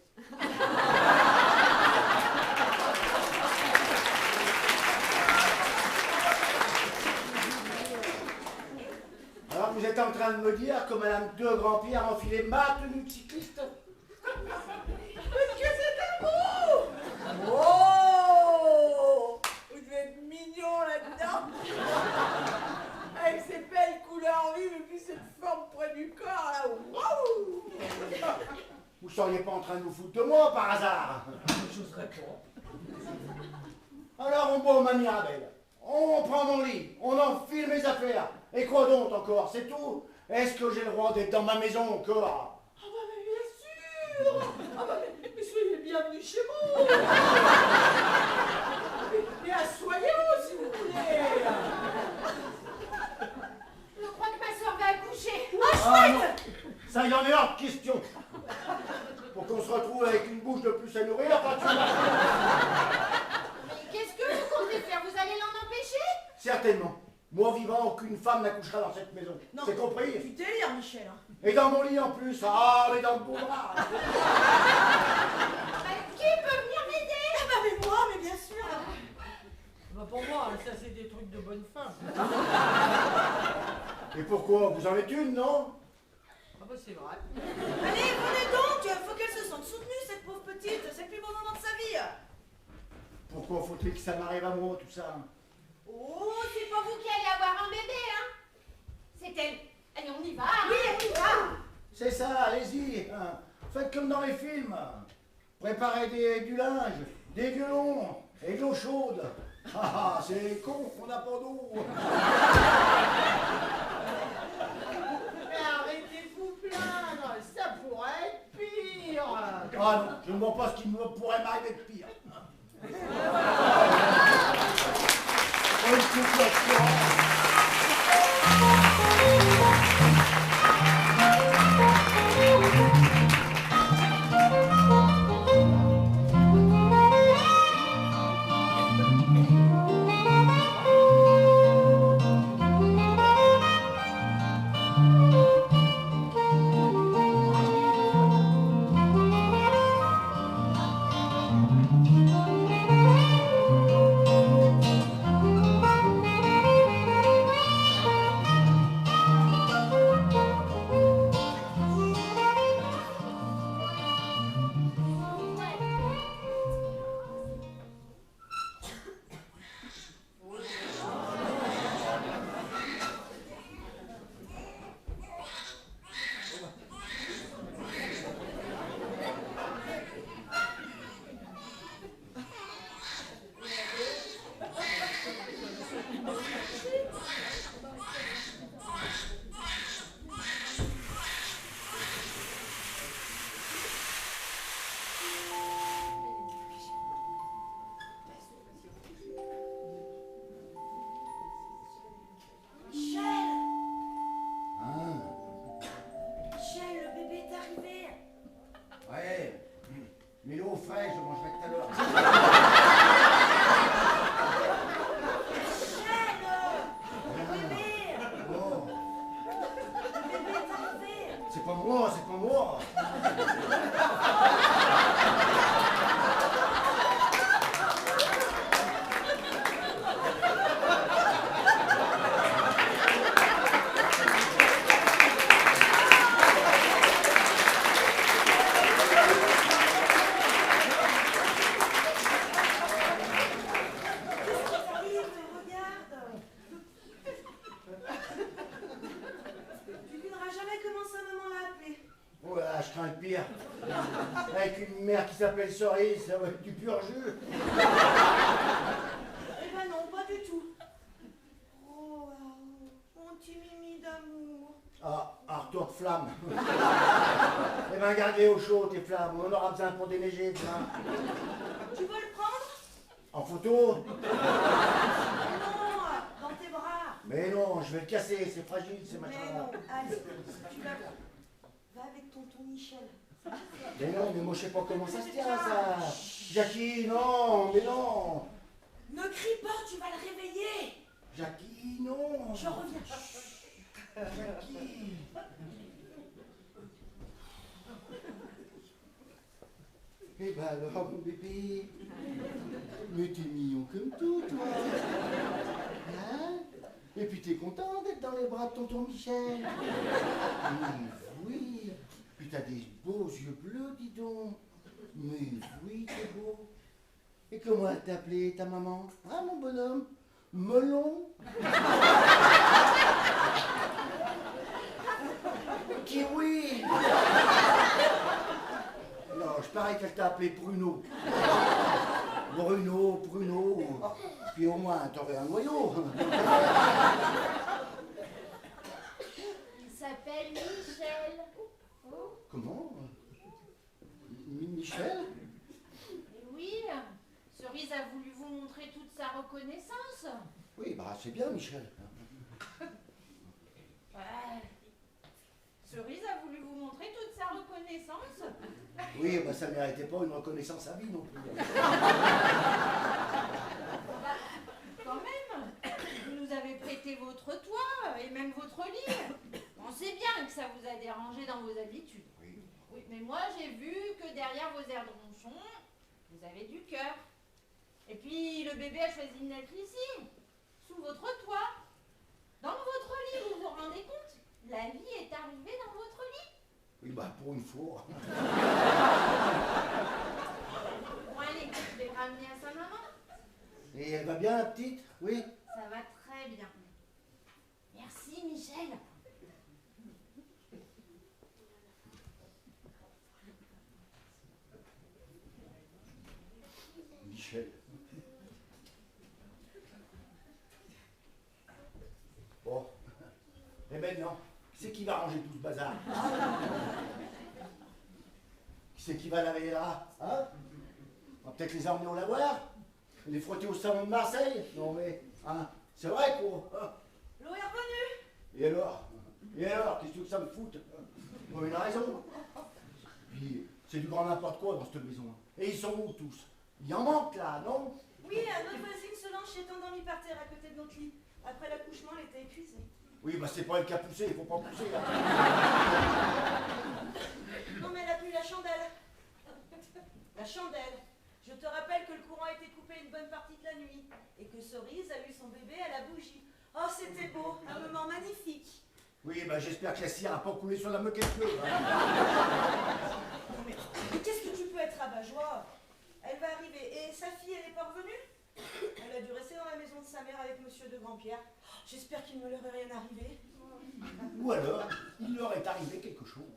Alors vous êtes en train de me dire que madame de Grandpierre a enfilé ma tenue de cycliste? Est-ce que c'est un mot? Oh! Vous devez être mignon là-dedans. Avec ces belles couleurs vives et puis cette forme près du corps là. Waouh! Vous seriez pas en train de vous foutre de moi par hasard? Je serais pas. Alors on boit ma Mirabelle, on prend mon lit, on enfile mes affaires. Et quoi donc encore, c'est tout? Est-ce que j'ai le droit d'être dans ma maison encore? Ah bah mais bien sûr! Ah bah mais soyez le bienvenu chez moi! Et asseyez-vous si vous voulez! Je crois que ma soeur va accoucher. Ah non, ça y en est hors de question. Pour qu'on se retrouve avec une bouche de plus à nourrir, pas tu Mais qu'est-ce que vous comptez faire? Vous allez l'en empêcher? Certainement. Moi vivant, aucune femme n'accouchera dans cette maison. Non. C'est compris? Tu délires, Michel. Hein. Et dans mon lit en plus. Ah, mais dans le beau bras. Qui peut venir m'aider? Ah bah mais moi, mais bien sûr. Bah pour moi, ça c'est des trucs de bonne femme. Et pourquoi? Vous en êtes une, non? Ah bah c'est vrai. Allez, venez donc. Faut qu'elle se sente soutenue, cette pauvre petite. C'est le plus beau moment de sa vie. Pourquoi faut-il que ça m'arrive à moi, tout ça? Oh, c'est pas vous qui allez avoir un bébé, hein? C'est elle. Allez, on y va. Oui, on y va. C'est ça, allez-y. Hein. Faites comme dans les films. Préparez du linge, des violons et de l'eau chaude. Ah, c'est con, on n'a pas d'eau. Mais arrêtez de vous plaindre, ça pourrait être pire. Ah non, je ne vois pas ce qui pourrait m'arriver de pire. Bonne au frais, je mangerai tout à l'heure. C'est pas moi, c'est pas moi. Je crains le pire. Avec une mère qui s'appelle Cerise, ça va être du pur jus. Eh ben non, pas du tout. Oh, mon petit mimi d'amour. Ah, un retour de flamme. Eh ben, gardez au chaud tes flammes, on aura besoin pour déneiger demain. Tu veux le prendre? En photo? Non, dans tes bras. Mais non, je vais le casser, c'est fragile, c'est machin. Mais non, allez, tu vas. Va avec tonton Michel. Mais non, mais moi je sais pas comment ça se tient ça. Jackie, non, mais non. Ne crie pas, tu vas le réveiller. Jackie, non. Je reviens. Jackie. Eh ben alors, mon bébé. Mais t'es mignon comme tout, toi. Hein? Et puis t'es content d'être dans les bras de tonton Michel. Oui. Puis t'as des beaux yeux bleus, dis donc. Mais oui, t'es beau. Et comment elle t'appelait, ta maman? Hein, mon bonhomme? Melon? Kiwi? Non, je parie qu'elle t'a appelé Bruno. Bruno. Puis au moins, t'aurais un noyau. Il s'appelle Michel. Comment? Michel? Et oui, Cerise a voulu vous montrer toute sa reconnaissance. Oui, bah c'est bien, Michel. Ouais. Cerise a voulu vous montrer toute sa reconnaissance. Oui, bah ça ne méritait pas une reconnaissance à vie non plus. Quand même, vous nous avez prêté votre toit et même votre lit. On sait bien que ça vous a dérangé dans vos habitudes. Oui, mais moi j'ai vu que derrière vos airs de ronchon, vous avez du cœur. Et puis le bébé a choisi de naître ici, sous votre toit. Dans votre lit, vous vous rendez compte? La vie est arrivée dans votre lit. Oui, bah pour une fois. Bon allez, je vais ramener à sa maman. Et elle va bien, la petite? Oui. Ça va très bien. Merci Michel. Michel. Bon. Et maintenant, qui c'est qui va ranger tout ce bazar? Qui c'est qui va laver les draps? Hein? On va peut-être les emmener au lavoir? Les frotter au salon de Marseille? Non mais, hein, c'est vrai quoi. Hein? L'eau est revenue. Et alors? Qu'est-ce que ça me fout? Pour une raison. Puis, c'est du grand n'importe quoi dans cette maison. Et ils sont où tous? Il y en manque là, non? Oui, notre voisine Solange s'est endormie par terre à côté de notre lit. Après l'accouchement, elle était épuisée. Oui, bah c'est pas elle qui a poussé, il faut pas pousser là. Non, mais elle a plus la chandelle. La chandelle. Je te rappelle que le courant a été coupé une bonne partie de la nuit. Et que Cerise a eu son bébé à la bougie. Oh, c'était beau, un moment magnifique. Oui, bah j'espère que la cire a pas coulé sur la moquette bleue. Mais qu'est-ce que tu peux être rabat-joie? Elle va arriver. Et sa fille, elle est pas revenue? Elle a dû rester dans la maison de sa mère avec monsieur de Grandpierre. J'espère qu'il ne leur est rien arrivé. Ou alors, il leur est arrivé quelque chose.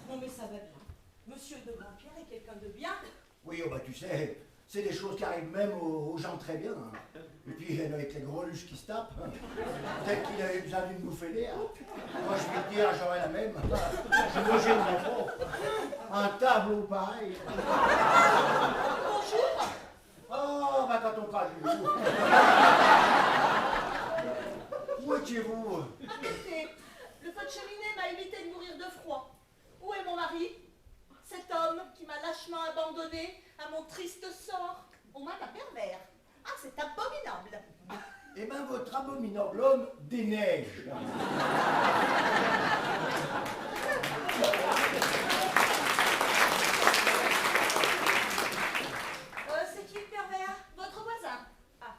Non mais ça va bien. Monsieur de Grandpierre est quelqu'un de bien. Oui, oh bah tu sais, c'est des choses qui arrivent même aux gens très bien. Hein. Et puis avec les greluches qui se tapent, hein. Peut-être qu'il avait besoin d'une bouffée d'air. Moi je vais te dire, j'aurais la même. Je me gênerais pas. Un tableau pareil. Bonjour. Oh, bah quand on parle du jour. Où étiez-vous? Écoutez, le feu de cheminée m'a évité de mourir de froid. Où est mon mari? Cet homme qui m'a lâché lâchement abandonnée à mon triste sort. Au moins un pervers. Ah, c'est abominable. Eh ben, votre abominable homme déneige. C'est qui le pervers? Votre voisin. Ah,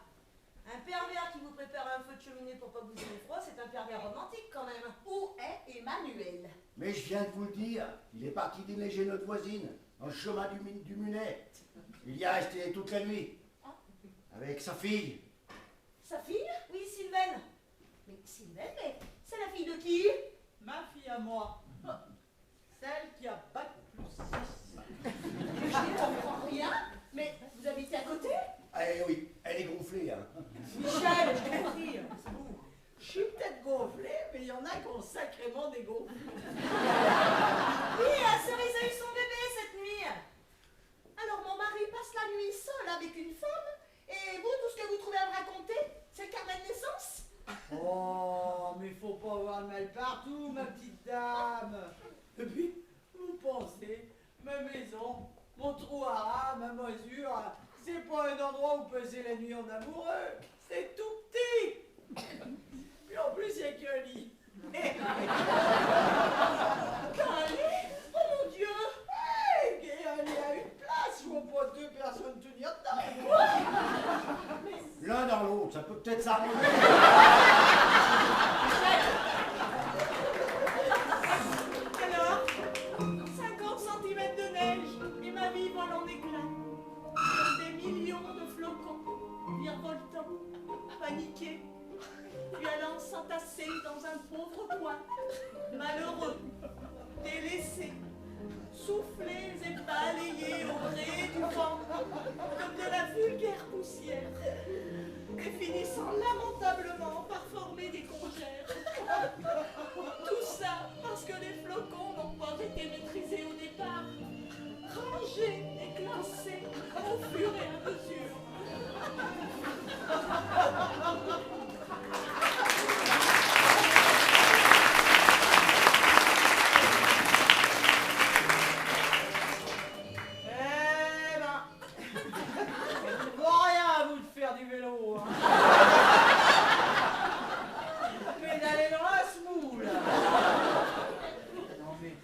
un pervers qui vous prépare un feu de cheminée pour pas vous aimer froid, c'est un pervers romantique quand même. Où est Emmanuel? Mais je viens de vous le dire, il est parti déneiger notre voisine, dans le chemin du Munet. Il y a resté toute la nuit. Avec sa fille. Sa fille? Oui, Sylvaine. Mais Sylvaine, mais c'est la fille de qui? Ma fille à moi. Celle qui a bac plus 6. Je ne comprends rien. Mais vous habitez à côté? Eh oui, elle est gonflée, hein. Michel, je t'ai compris. C'est bon. Je suis peut-être gonflé, mais il y en a qui ont sacrément dégonflé. Oui, Cerise a eu son bébé cette nuit. Alors mon mari passe la nuit seul avec une femme, et vous, tout ce que vous trouvez à me raconter, c'est le carnet de naissance? Oh, mais faut pas avoir le mal partout, ma petite dame. Et puis, vous pensez, ma maison, mon trou à rats, ma masure, c'est pas un endroit où passer la nuit en amoureux. C'est tout petit. Puis en plus, il n'y a qu'un lit. Qu'un lit? Oh mon Dieu! Hey, et un lit à une place, je vois pas deux personnes tenir dedans. L'un dans l'autre, ça peut peut-être s'arranger. Alors, 50 cm de neige et ma vie vole en éclats. Comme des millions de flocons, virevoltants, paniqués, puis allant s'entasser dans un pauvre coin, malheureux, délaissés, soufflés et balayés au gré du vent, comme de la vulgaire poussière, et finissant lamentablement par former des congères. Tout ça parce que les flocons n'ont pas été maîtrisés au départ, rangés et classés au fur et à mesure. Eh ben, ça ne vaut rien à vous de faire du vélo. Hein. Pédaler dans la semoule. Non mais,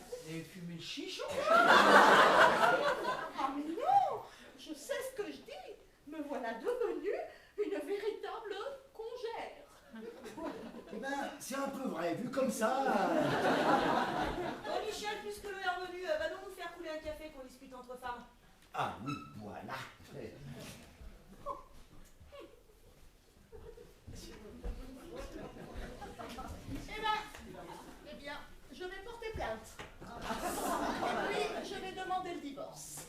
vous avez fumé le chichon? Ah mais non! Je sais ce que je dis. Me voilà devenue une véritable congère. Eh ben, c'est un peu vrai, vu comme ça. Bon, Michel, puisque l'heure est revenue, va donc nous faire couler un café qu'on discute entre femmes. Ah oui, voilà. Eh bien, je vais porter plainte. Et puis, je vais demander le divorce.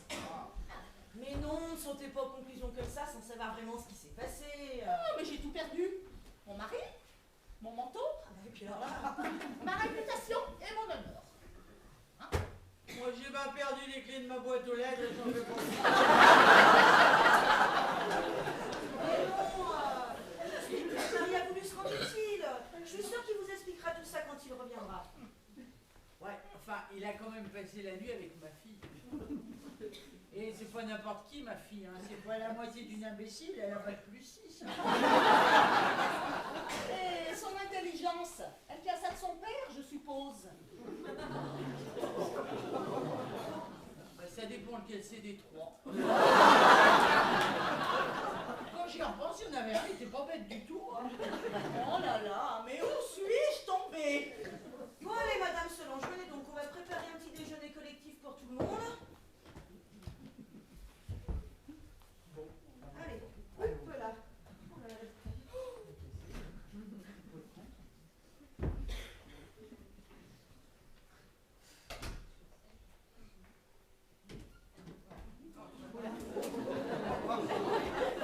Mais non, ne sautez pas aux conclusions comme ça sans savoir vraiment ce qui s'est passé. Oh, mais j'ai tout perdu. Mon mari, mon manteau, Et puis alors là, ma réputation et mon honneur. Moi j'ai pas perdu les clés de ma boîte aux lettres, j'en veux pas. mais non, Marie a voulu se rendre utile. Je suis sûre qu'il vous expliquera tout ça quand il reviendra. Ouais, enfin, il a quand même passé la nuit avec ma fille. Et c'est pas n'importe qui, ma fille, hein. C'est pas la moitié d'une imbécile, elle a bac plus 6. Et son intelligence, elle tient ça de son père, je suppose. Bah, ça dépend lequel c'est des trois. Quand j'y repense, il y en avait un, il était pas bête du tout. Hein. Oh là là, mais où suis-je tombée? Bon allez, madame Solange, venez donc, on va préparer un petit déjeuner collectif pour tout le monde. Allez, hop là.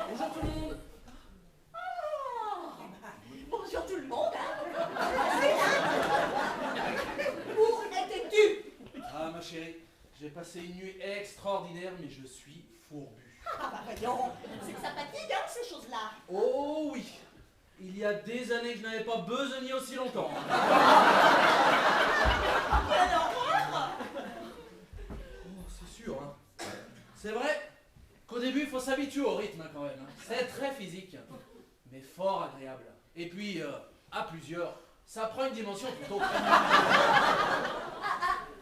Bonjour tout le monde. Bonjour tout le monde, Où étais-tu? Ah ma chérie, j'ai passé une nuit extraordinaire mais je suis fourbu. Ah bah voyons, c'est que ça fatigue, hein, ces choses-là. Oh oui, il y a des années que je n'avais pas besogné aussi longtemps. Quelle horreur! Oh, c'est sûr, hein. C'est vrai qu'au début, il faut s'habituer au rythme quand même. C'est très physique, mais fort agréable. Et puis, à plusieurs, ça prend une dimension tout autre.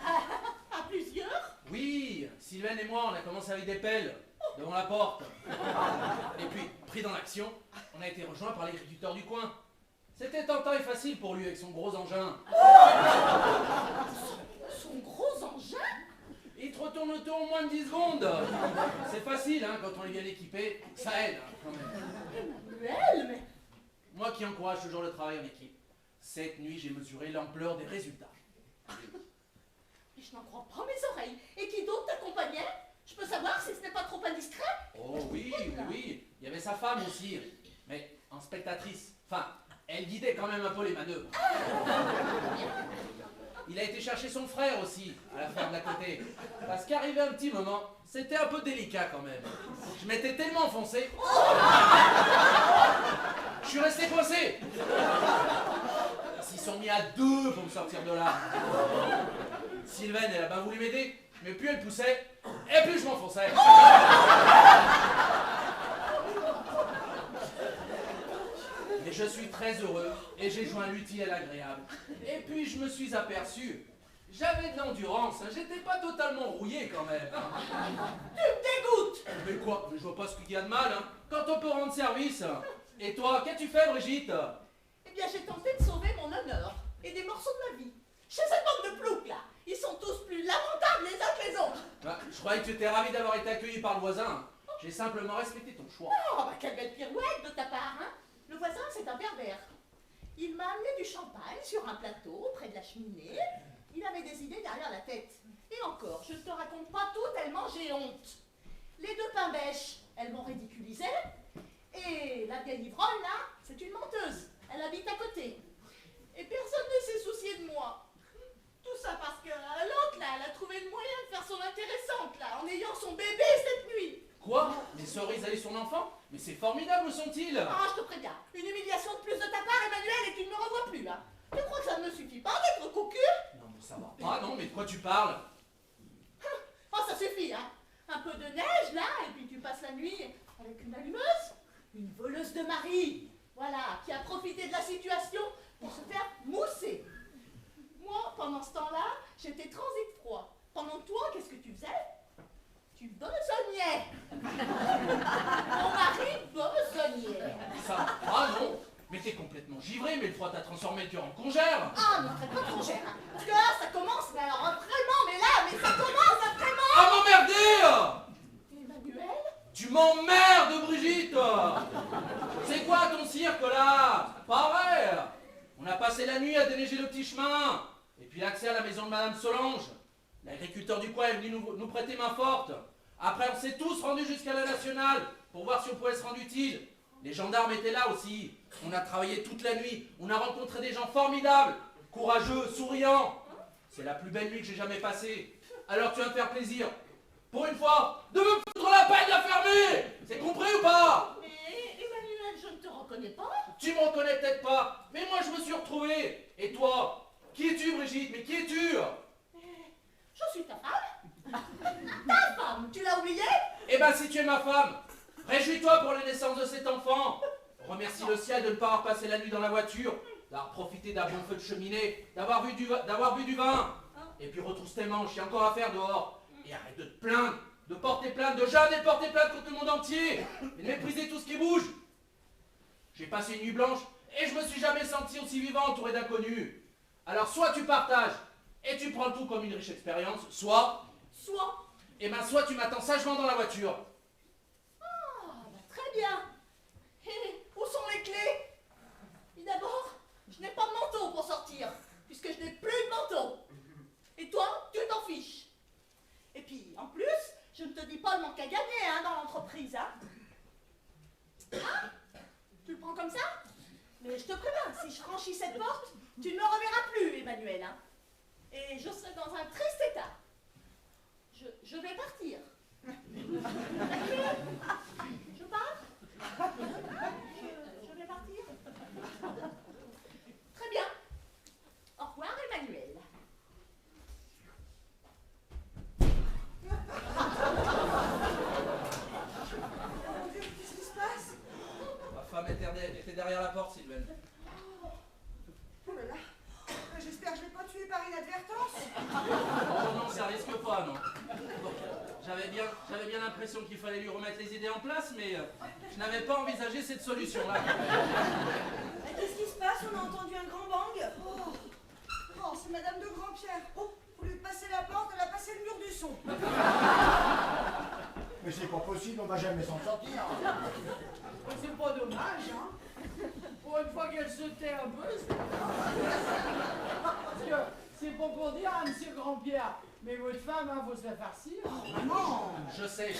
À plusieurs? Oui, Sylvaine et moi, on a commencé avec des pelles devant la porte. Et puis, pris dans l'action, on a été rejoints par l'agriculteur du coin. C'était tentant et facile pour lui avec son gros engin. Son gros engin? Il te retourne le tour en moins de 10 secondes. C'est facile, hein, quand on est bien équipé. Ça aide, hein, quand même. Emmanuel, mais... Moi qui encourage toujours le travail en équipe, cette nuit, j'ai mesuré l'ampleur des résultats. Mais je n'en crois pas mes oreilles. Et qui d'autre t'accompagnait? Je peux savoir si ce n'est pas trop indiscret? Oh oui, oui. Il y avait sa femme aussi, mais en spectatrice. Enfin, elle guidait quand même un peu les manœuvres. Il a été chercher son frère aussi, à la ferme d'à côté. Parce qu'arrivé un petit moment, c'était un peu délicat quand même. Je m'étais tellement enfoncé. Je suis resté coincé. Ils s'y sont mis à deux pour me sortir de là. Sylvaine, elle a bien voulu m'aider, mais plus elle poussait, et plus je m'enfonçais. Mais je suis très heureux et j'ai joint l'utile à l'agréable. Et puis je me suis aperçu, j'avais de l'endurance, hein, j'étais pas totalement rouillé quand même. Tu me dégoûtes! Mais quoi? Je vois pas ce qu'il y a de mal, hein, quand on peut rendre service. Et toi, qu'as-tu fait, Brigitte? Eh bien, j'ai tenté de sauver mon honneur et des morceaux de ma vie. Chez cette bande de ploucs, là, ils sont tous plus lamentables les uns que les autres. Bah, je croyais que tu étais ravi d'avoir été accueilli par le voisin. J'ai simplement respecté ton choix. Oh, bah quelle belle pirouette de ta part, hein! Le voisin, c'est un berbère. Il m'a amené du champagne sur un plateau près de la cheminée. Il avait des idées derrière la tête. Et encore, je ne te raconte pas tout tellement j'ai honte. Les deux pains bêches, elles m'ont ridiculisé. Et la vieille ivrogne, là, c'est une menteuse. Elle habite à côté. Et personne ne s'est soucié de moi. Tout ça parce que l'autre, là, elle a trouvé le moyen de faire son intéressante, là, en ayant son bébé cette nuit. Quoi? Les cerises allaient son enfant? Mais c'est formidable, où sont-ils? Ah, je te préviens, une humiliation de plus de ta part, Emmanuel, et tu ne me revois plus, hein. Tu crois que ça ne suffit pas d'être cocu? Non, mais ça va pas, non, mais de quoi tu parles? Oh, ça suffit, hein. Un peu de neige, là, et puis tu passes la nuit avec une allumeuse, une voleuse de mari, voilà, qui a profité de la situation pour se faire mousser. Moi, pendant ce temps-là, j'étais transit froid. Pendant que toi, qu'est-ce que tu faisais? Tu besognais. Mon mari besognait. Ça va pas, non? Mais t'es complètement givré, mais le froid t'a transformé le cœur en congère. Ah, ne traite pas de congère, hein. Parce que là, ça commence, mais alors vraiment, mais ça commence à vraiment... Ah, m'emmerder! Emmanuel? Tu m'emmerdes, Brigitte! C'est quoi ton cirque, là? Pas vrai! On a passé la nuit à déneiger le petit chemin. Et puis l'accès à la maison de Madame Solange. L'agriculteur du coin est venu nous prêter main forte. Après, on s'est tous rendus jusqu'à la nationale pour voir si on pouvait se rendre utile. Les gendarmes étaient là aussi. On a travaillé toute la nuit. On a rencontré des gens formidables, courageux, souriants. C'est la plus belle nuit que j'ai jamais passée. Alors tu vas me faire plaisir, pour une fois, de me foutre la peine de la fermer. C'est compris ou pas? Mais Emmanuel, je ne te reconnais pas. Tu me reconnais peut-être pas, mais moi je me suis retrouvé. Et toi? Qui es-tu, Brigitte? Mais qui es-tu? Je suis ta femme. Ta femme, tu l'as oublié? Eh ben si tu es ma femme, réjouis-toi pour la naissance de cet enfant. Remercie le ciel de ne pas avoir passé la nuit dans la voiture, d'avoir profité d'un bon feu de cheminée, d'avoir bu du vin. Et puis retrousse tes manches, il y a encore à faire dehors. Et arrête de te plaindre, de porter plainte, de jamais porter plainte contre le monde entier. Et de mépriser tout ce qui bouge. J'ai passé une nuit blanche et je me suis jamais senti aussi vivant entouré d'inconnus. Alors soit tu partages et tu prends le tout comme une riche expérience, soit... Eh ben soit tu m'attends sagement dans la voiture. Ah, bah, très bien. Et où sont les clés? Et d'abord, je n'ai pas de manteau pour sortir, puisque je n'ai plus de manteau. Et toi, tu t'en fiches. Et puis, en plus, je ne te dis pas le manque à gagner, hein, dans l'entreprise, hein. Hein? Tu le prends comme ça? Mais je te préviens, si je franchis cette porte, tu ne me reverras plus, Emmanuel, hein. Et je serai dans un triste état. Je vais partir. Je pars? Je vais partir. Très bien. Au revoir, Emmanuel. derrière la porte, Sylvain. Oh là là. J'espère que je ne l'ai pas tué par inadvertance. Oh non, ça risque pas, non. Bon, j'avais bien l'impression qu'il fallait lui remettre les idées en place, mais je n'avais pas envisagé cette solution-là. Qu'est-ce qui se passe? On a entendu un grand bang. Oh, c'est Madame de Grandpierre. Oh, au lieu de passer la porte, elle a passé le mur du son. Mais c'est pas possible, on va jamais s'en sortir. C'est pas dommage, hein. Pour une fois qu'elle se tait un peu, c'est parce que c'est pas pour dire, hein, monsieur Grandpierre, mais votre femme, hein, faut se la farcir. Non. Je sais.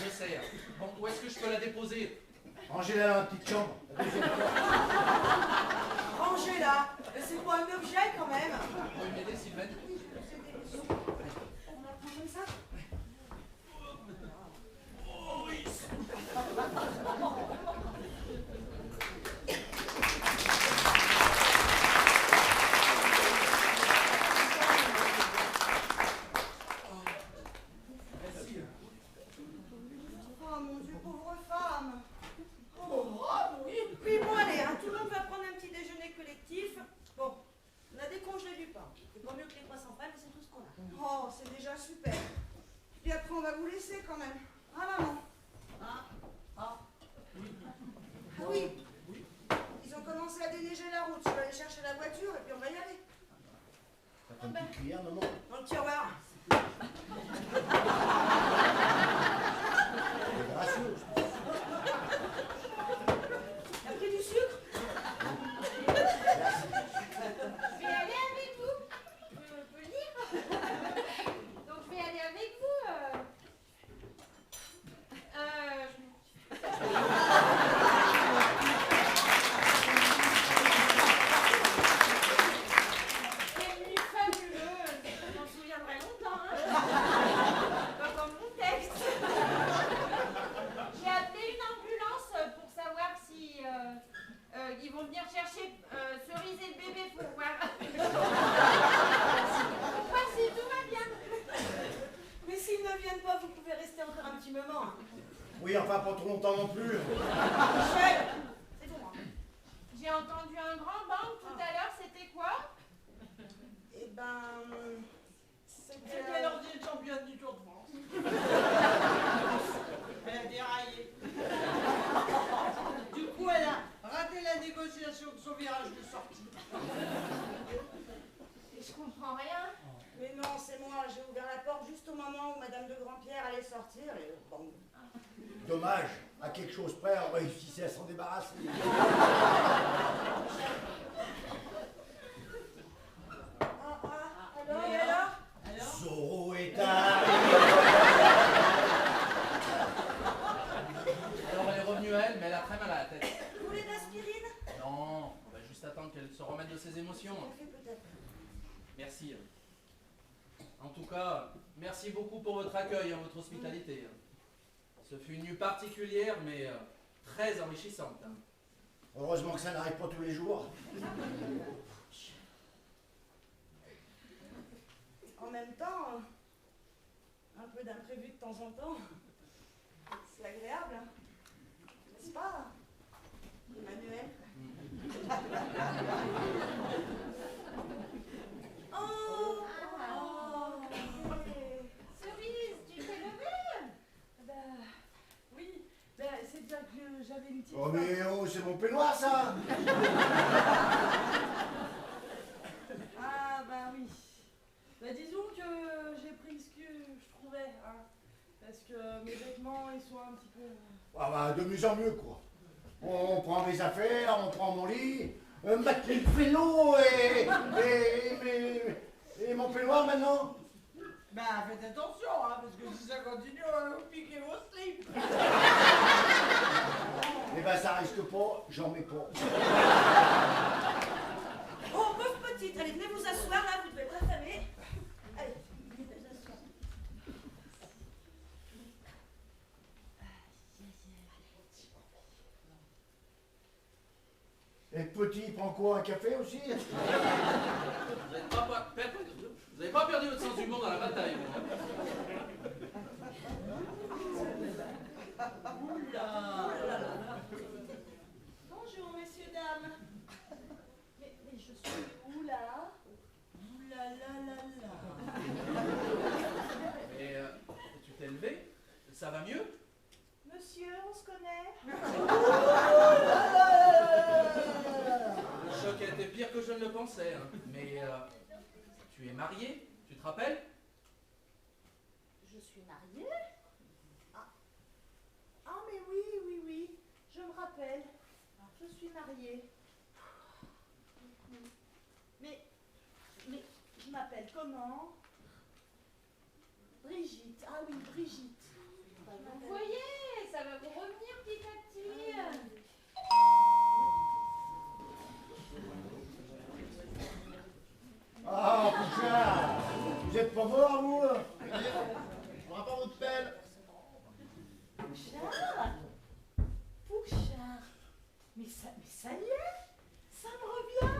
Bon, où est-ce que je peux la déposer? Rangez-la dans la petite chambre. Rangez-la. C'est pas un objet quand même. Vous pouvez m'aider, Sylvain? On la prend comme ça. Oh oui. Oh mon Dieu, pauvre femme. Oh, oui. Oui, bon allez, hein, tout le monde va prendre un petit déjeuner collectif. Bon, on a décongelé du pain. C'est pas mieux que les 300 balles, mais c'est tout ce qu'on a. Oh, c'est déjà super. Puis après, on va vous laisser quand même. Ah, maman. Ah oui. Ils ont commencé à déneiger la route. Je vais aller chercher la voiture et puis on va y aller. T'as une petite cuillère, maman? Dans le tiroir. C'est gracieux. T'as pris du sucre? Je vais aller avec vous. Je peux le dire. Donc je vais aller avec vous. Quelle nuit fabuleuse. Je m'en souviendrai longtemps, hein. Pas comme mon texte. J'ai appelé une ambulance pour savoir si ils vont venir chercher Cerise et le bébé pour voir. Pour voir si tout va bien. Mais s'ils ne viennent pas, vous pouvez rester encore un petit moment. Oui, enfin, pas trop longtemps non plus. Michel, c'est bon. Hein. J'ai entendu un grand bang tout à l'heure, c'était quoi? Eh ben... C'est bien l'ordi de championne du Tour de France. Elle a déraillé. Du coup, elle a raté la négociation de son virage de sortie. Et je comprends rien. Mais non, c'est moi. J'ai ouvert la porte juste au moment où Madame de Grandpierre allait sortir et bon... Dommage, à quelque chose près, on réussissait à s'en débarrasser. Alors, et alors? Zorro est arrivé. Alors elle est revenue à elle, mais elle a très mal à la tête. Vous voulez de l'aspirine? Non, on va juste attendre qu'elle se remette de ses émotions. Peut-être. Merci. En tout cas, merci beaucoup pour votre accueil, votre hospitalité. Ce fut une nuit particulière, mais très enrichissante. Heureusement que ça n'arrive pas tous les jours. En même temps, un peu d'imprévu de temps en temps, c'est agréable, hein. N'est-ce pas, Emmanuel? Oh, Cerise, tu t'es levée? Oui, c'est bien que j'avais une petite... Oh mais oh, c'est mon peignoir ça. Ah bah oui. Bah disons que j'ai pris ce que je trouvais, hein. Parce que mes vêtements, ils sont un petit peu... Ah bah, de mieux en mieux quoi. On prend mes affaires, on prend mon lit, mettre le vélo et mon peignoir maintenant. Bah, faites attention, hein, parce que si ça continue, on va vous piquer vos slips. Eh ben ça risque pas, j'en mets pas. Oh, pauvre petite, allez, venez vous asseoir là, vous devez être affamée. Allez, venez vous asseoir. Et petit, il prend quoi, un café aussi? Vous n'avez pas perdu votre sens du monde dans la bataille, vous, hein. Bonjour, messieurs, dames. Monsieur, on se connaît? Le choc a été pire que je ne le pensais, hein. Mais tu es marié, tu te rappelles? Je suis mariée? Ah, mais oui, je me rappelle. Je suis mariée. Mais je m'appelle comment? Brigitte. Ah oui, Brigitte. Vous voyez, ça va vous revenir petit à petit. Ah, Pouchard, vous êtes pas mort, vous? Je prends pas votre pelle. Pouchard? Pouchard? Mais ça y est, ça me revient.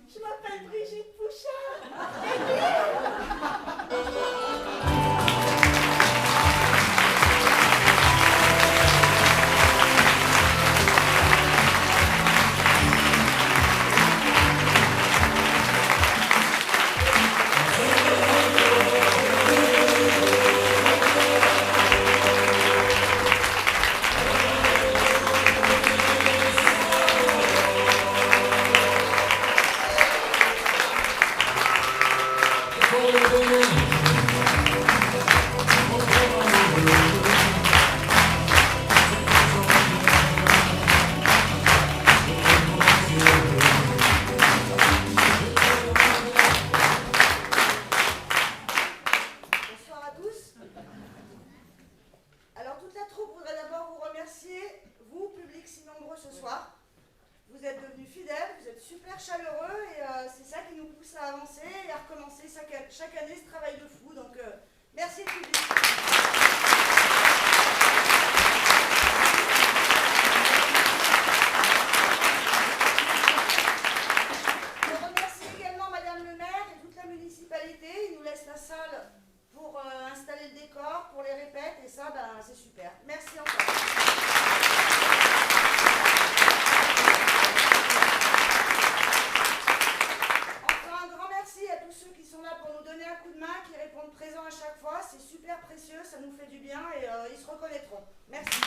Je m'appelle Brigitte Pouchard. Bonsoir à tous. Alors toute la troupe voudrait d'abord vous remercier, vous, public si nombreux ce soir. Vous êtes devenus fidèles, vous êtes super chaleureux et c'est ça qui nous pousse à avancer et à recommencer chaque année ce travail de fou. Donc merci le public. Je remercie également Madame le maire et toute la municipalité. Ils nous laissent la salle pour installer le décor, pour les répètes, et ça, ben, c'est super. Merci encore. Enfin, un grand merci à tous ceux qui sont là pour nous donner un coup de main, qui répondent présent à chaque fois. C'est super précieux, ça nous fait du bien et ils se reconnaîtront. Merci.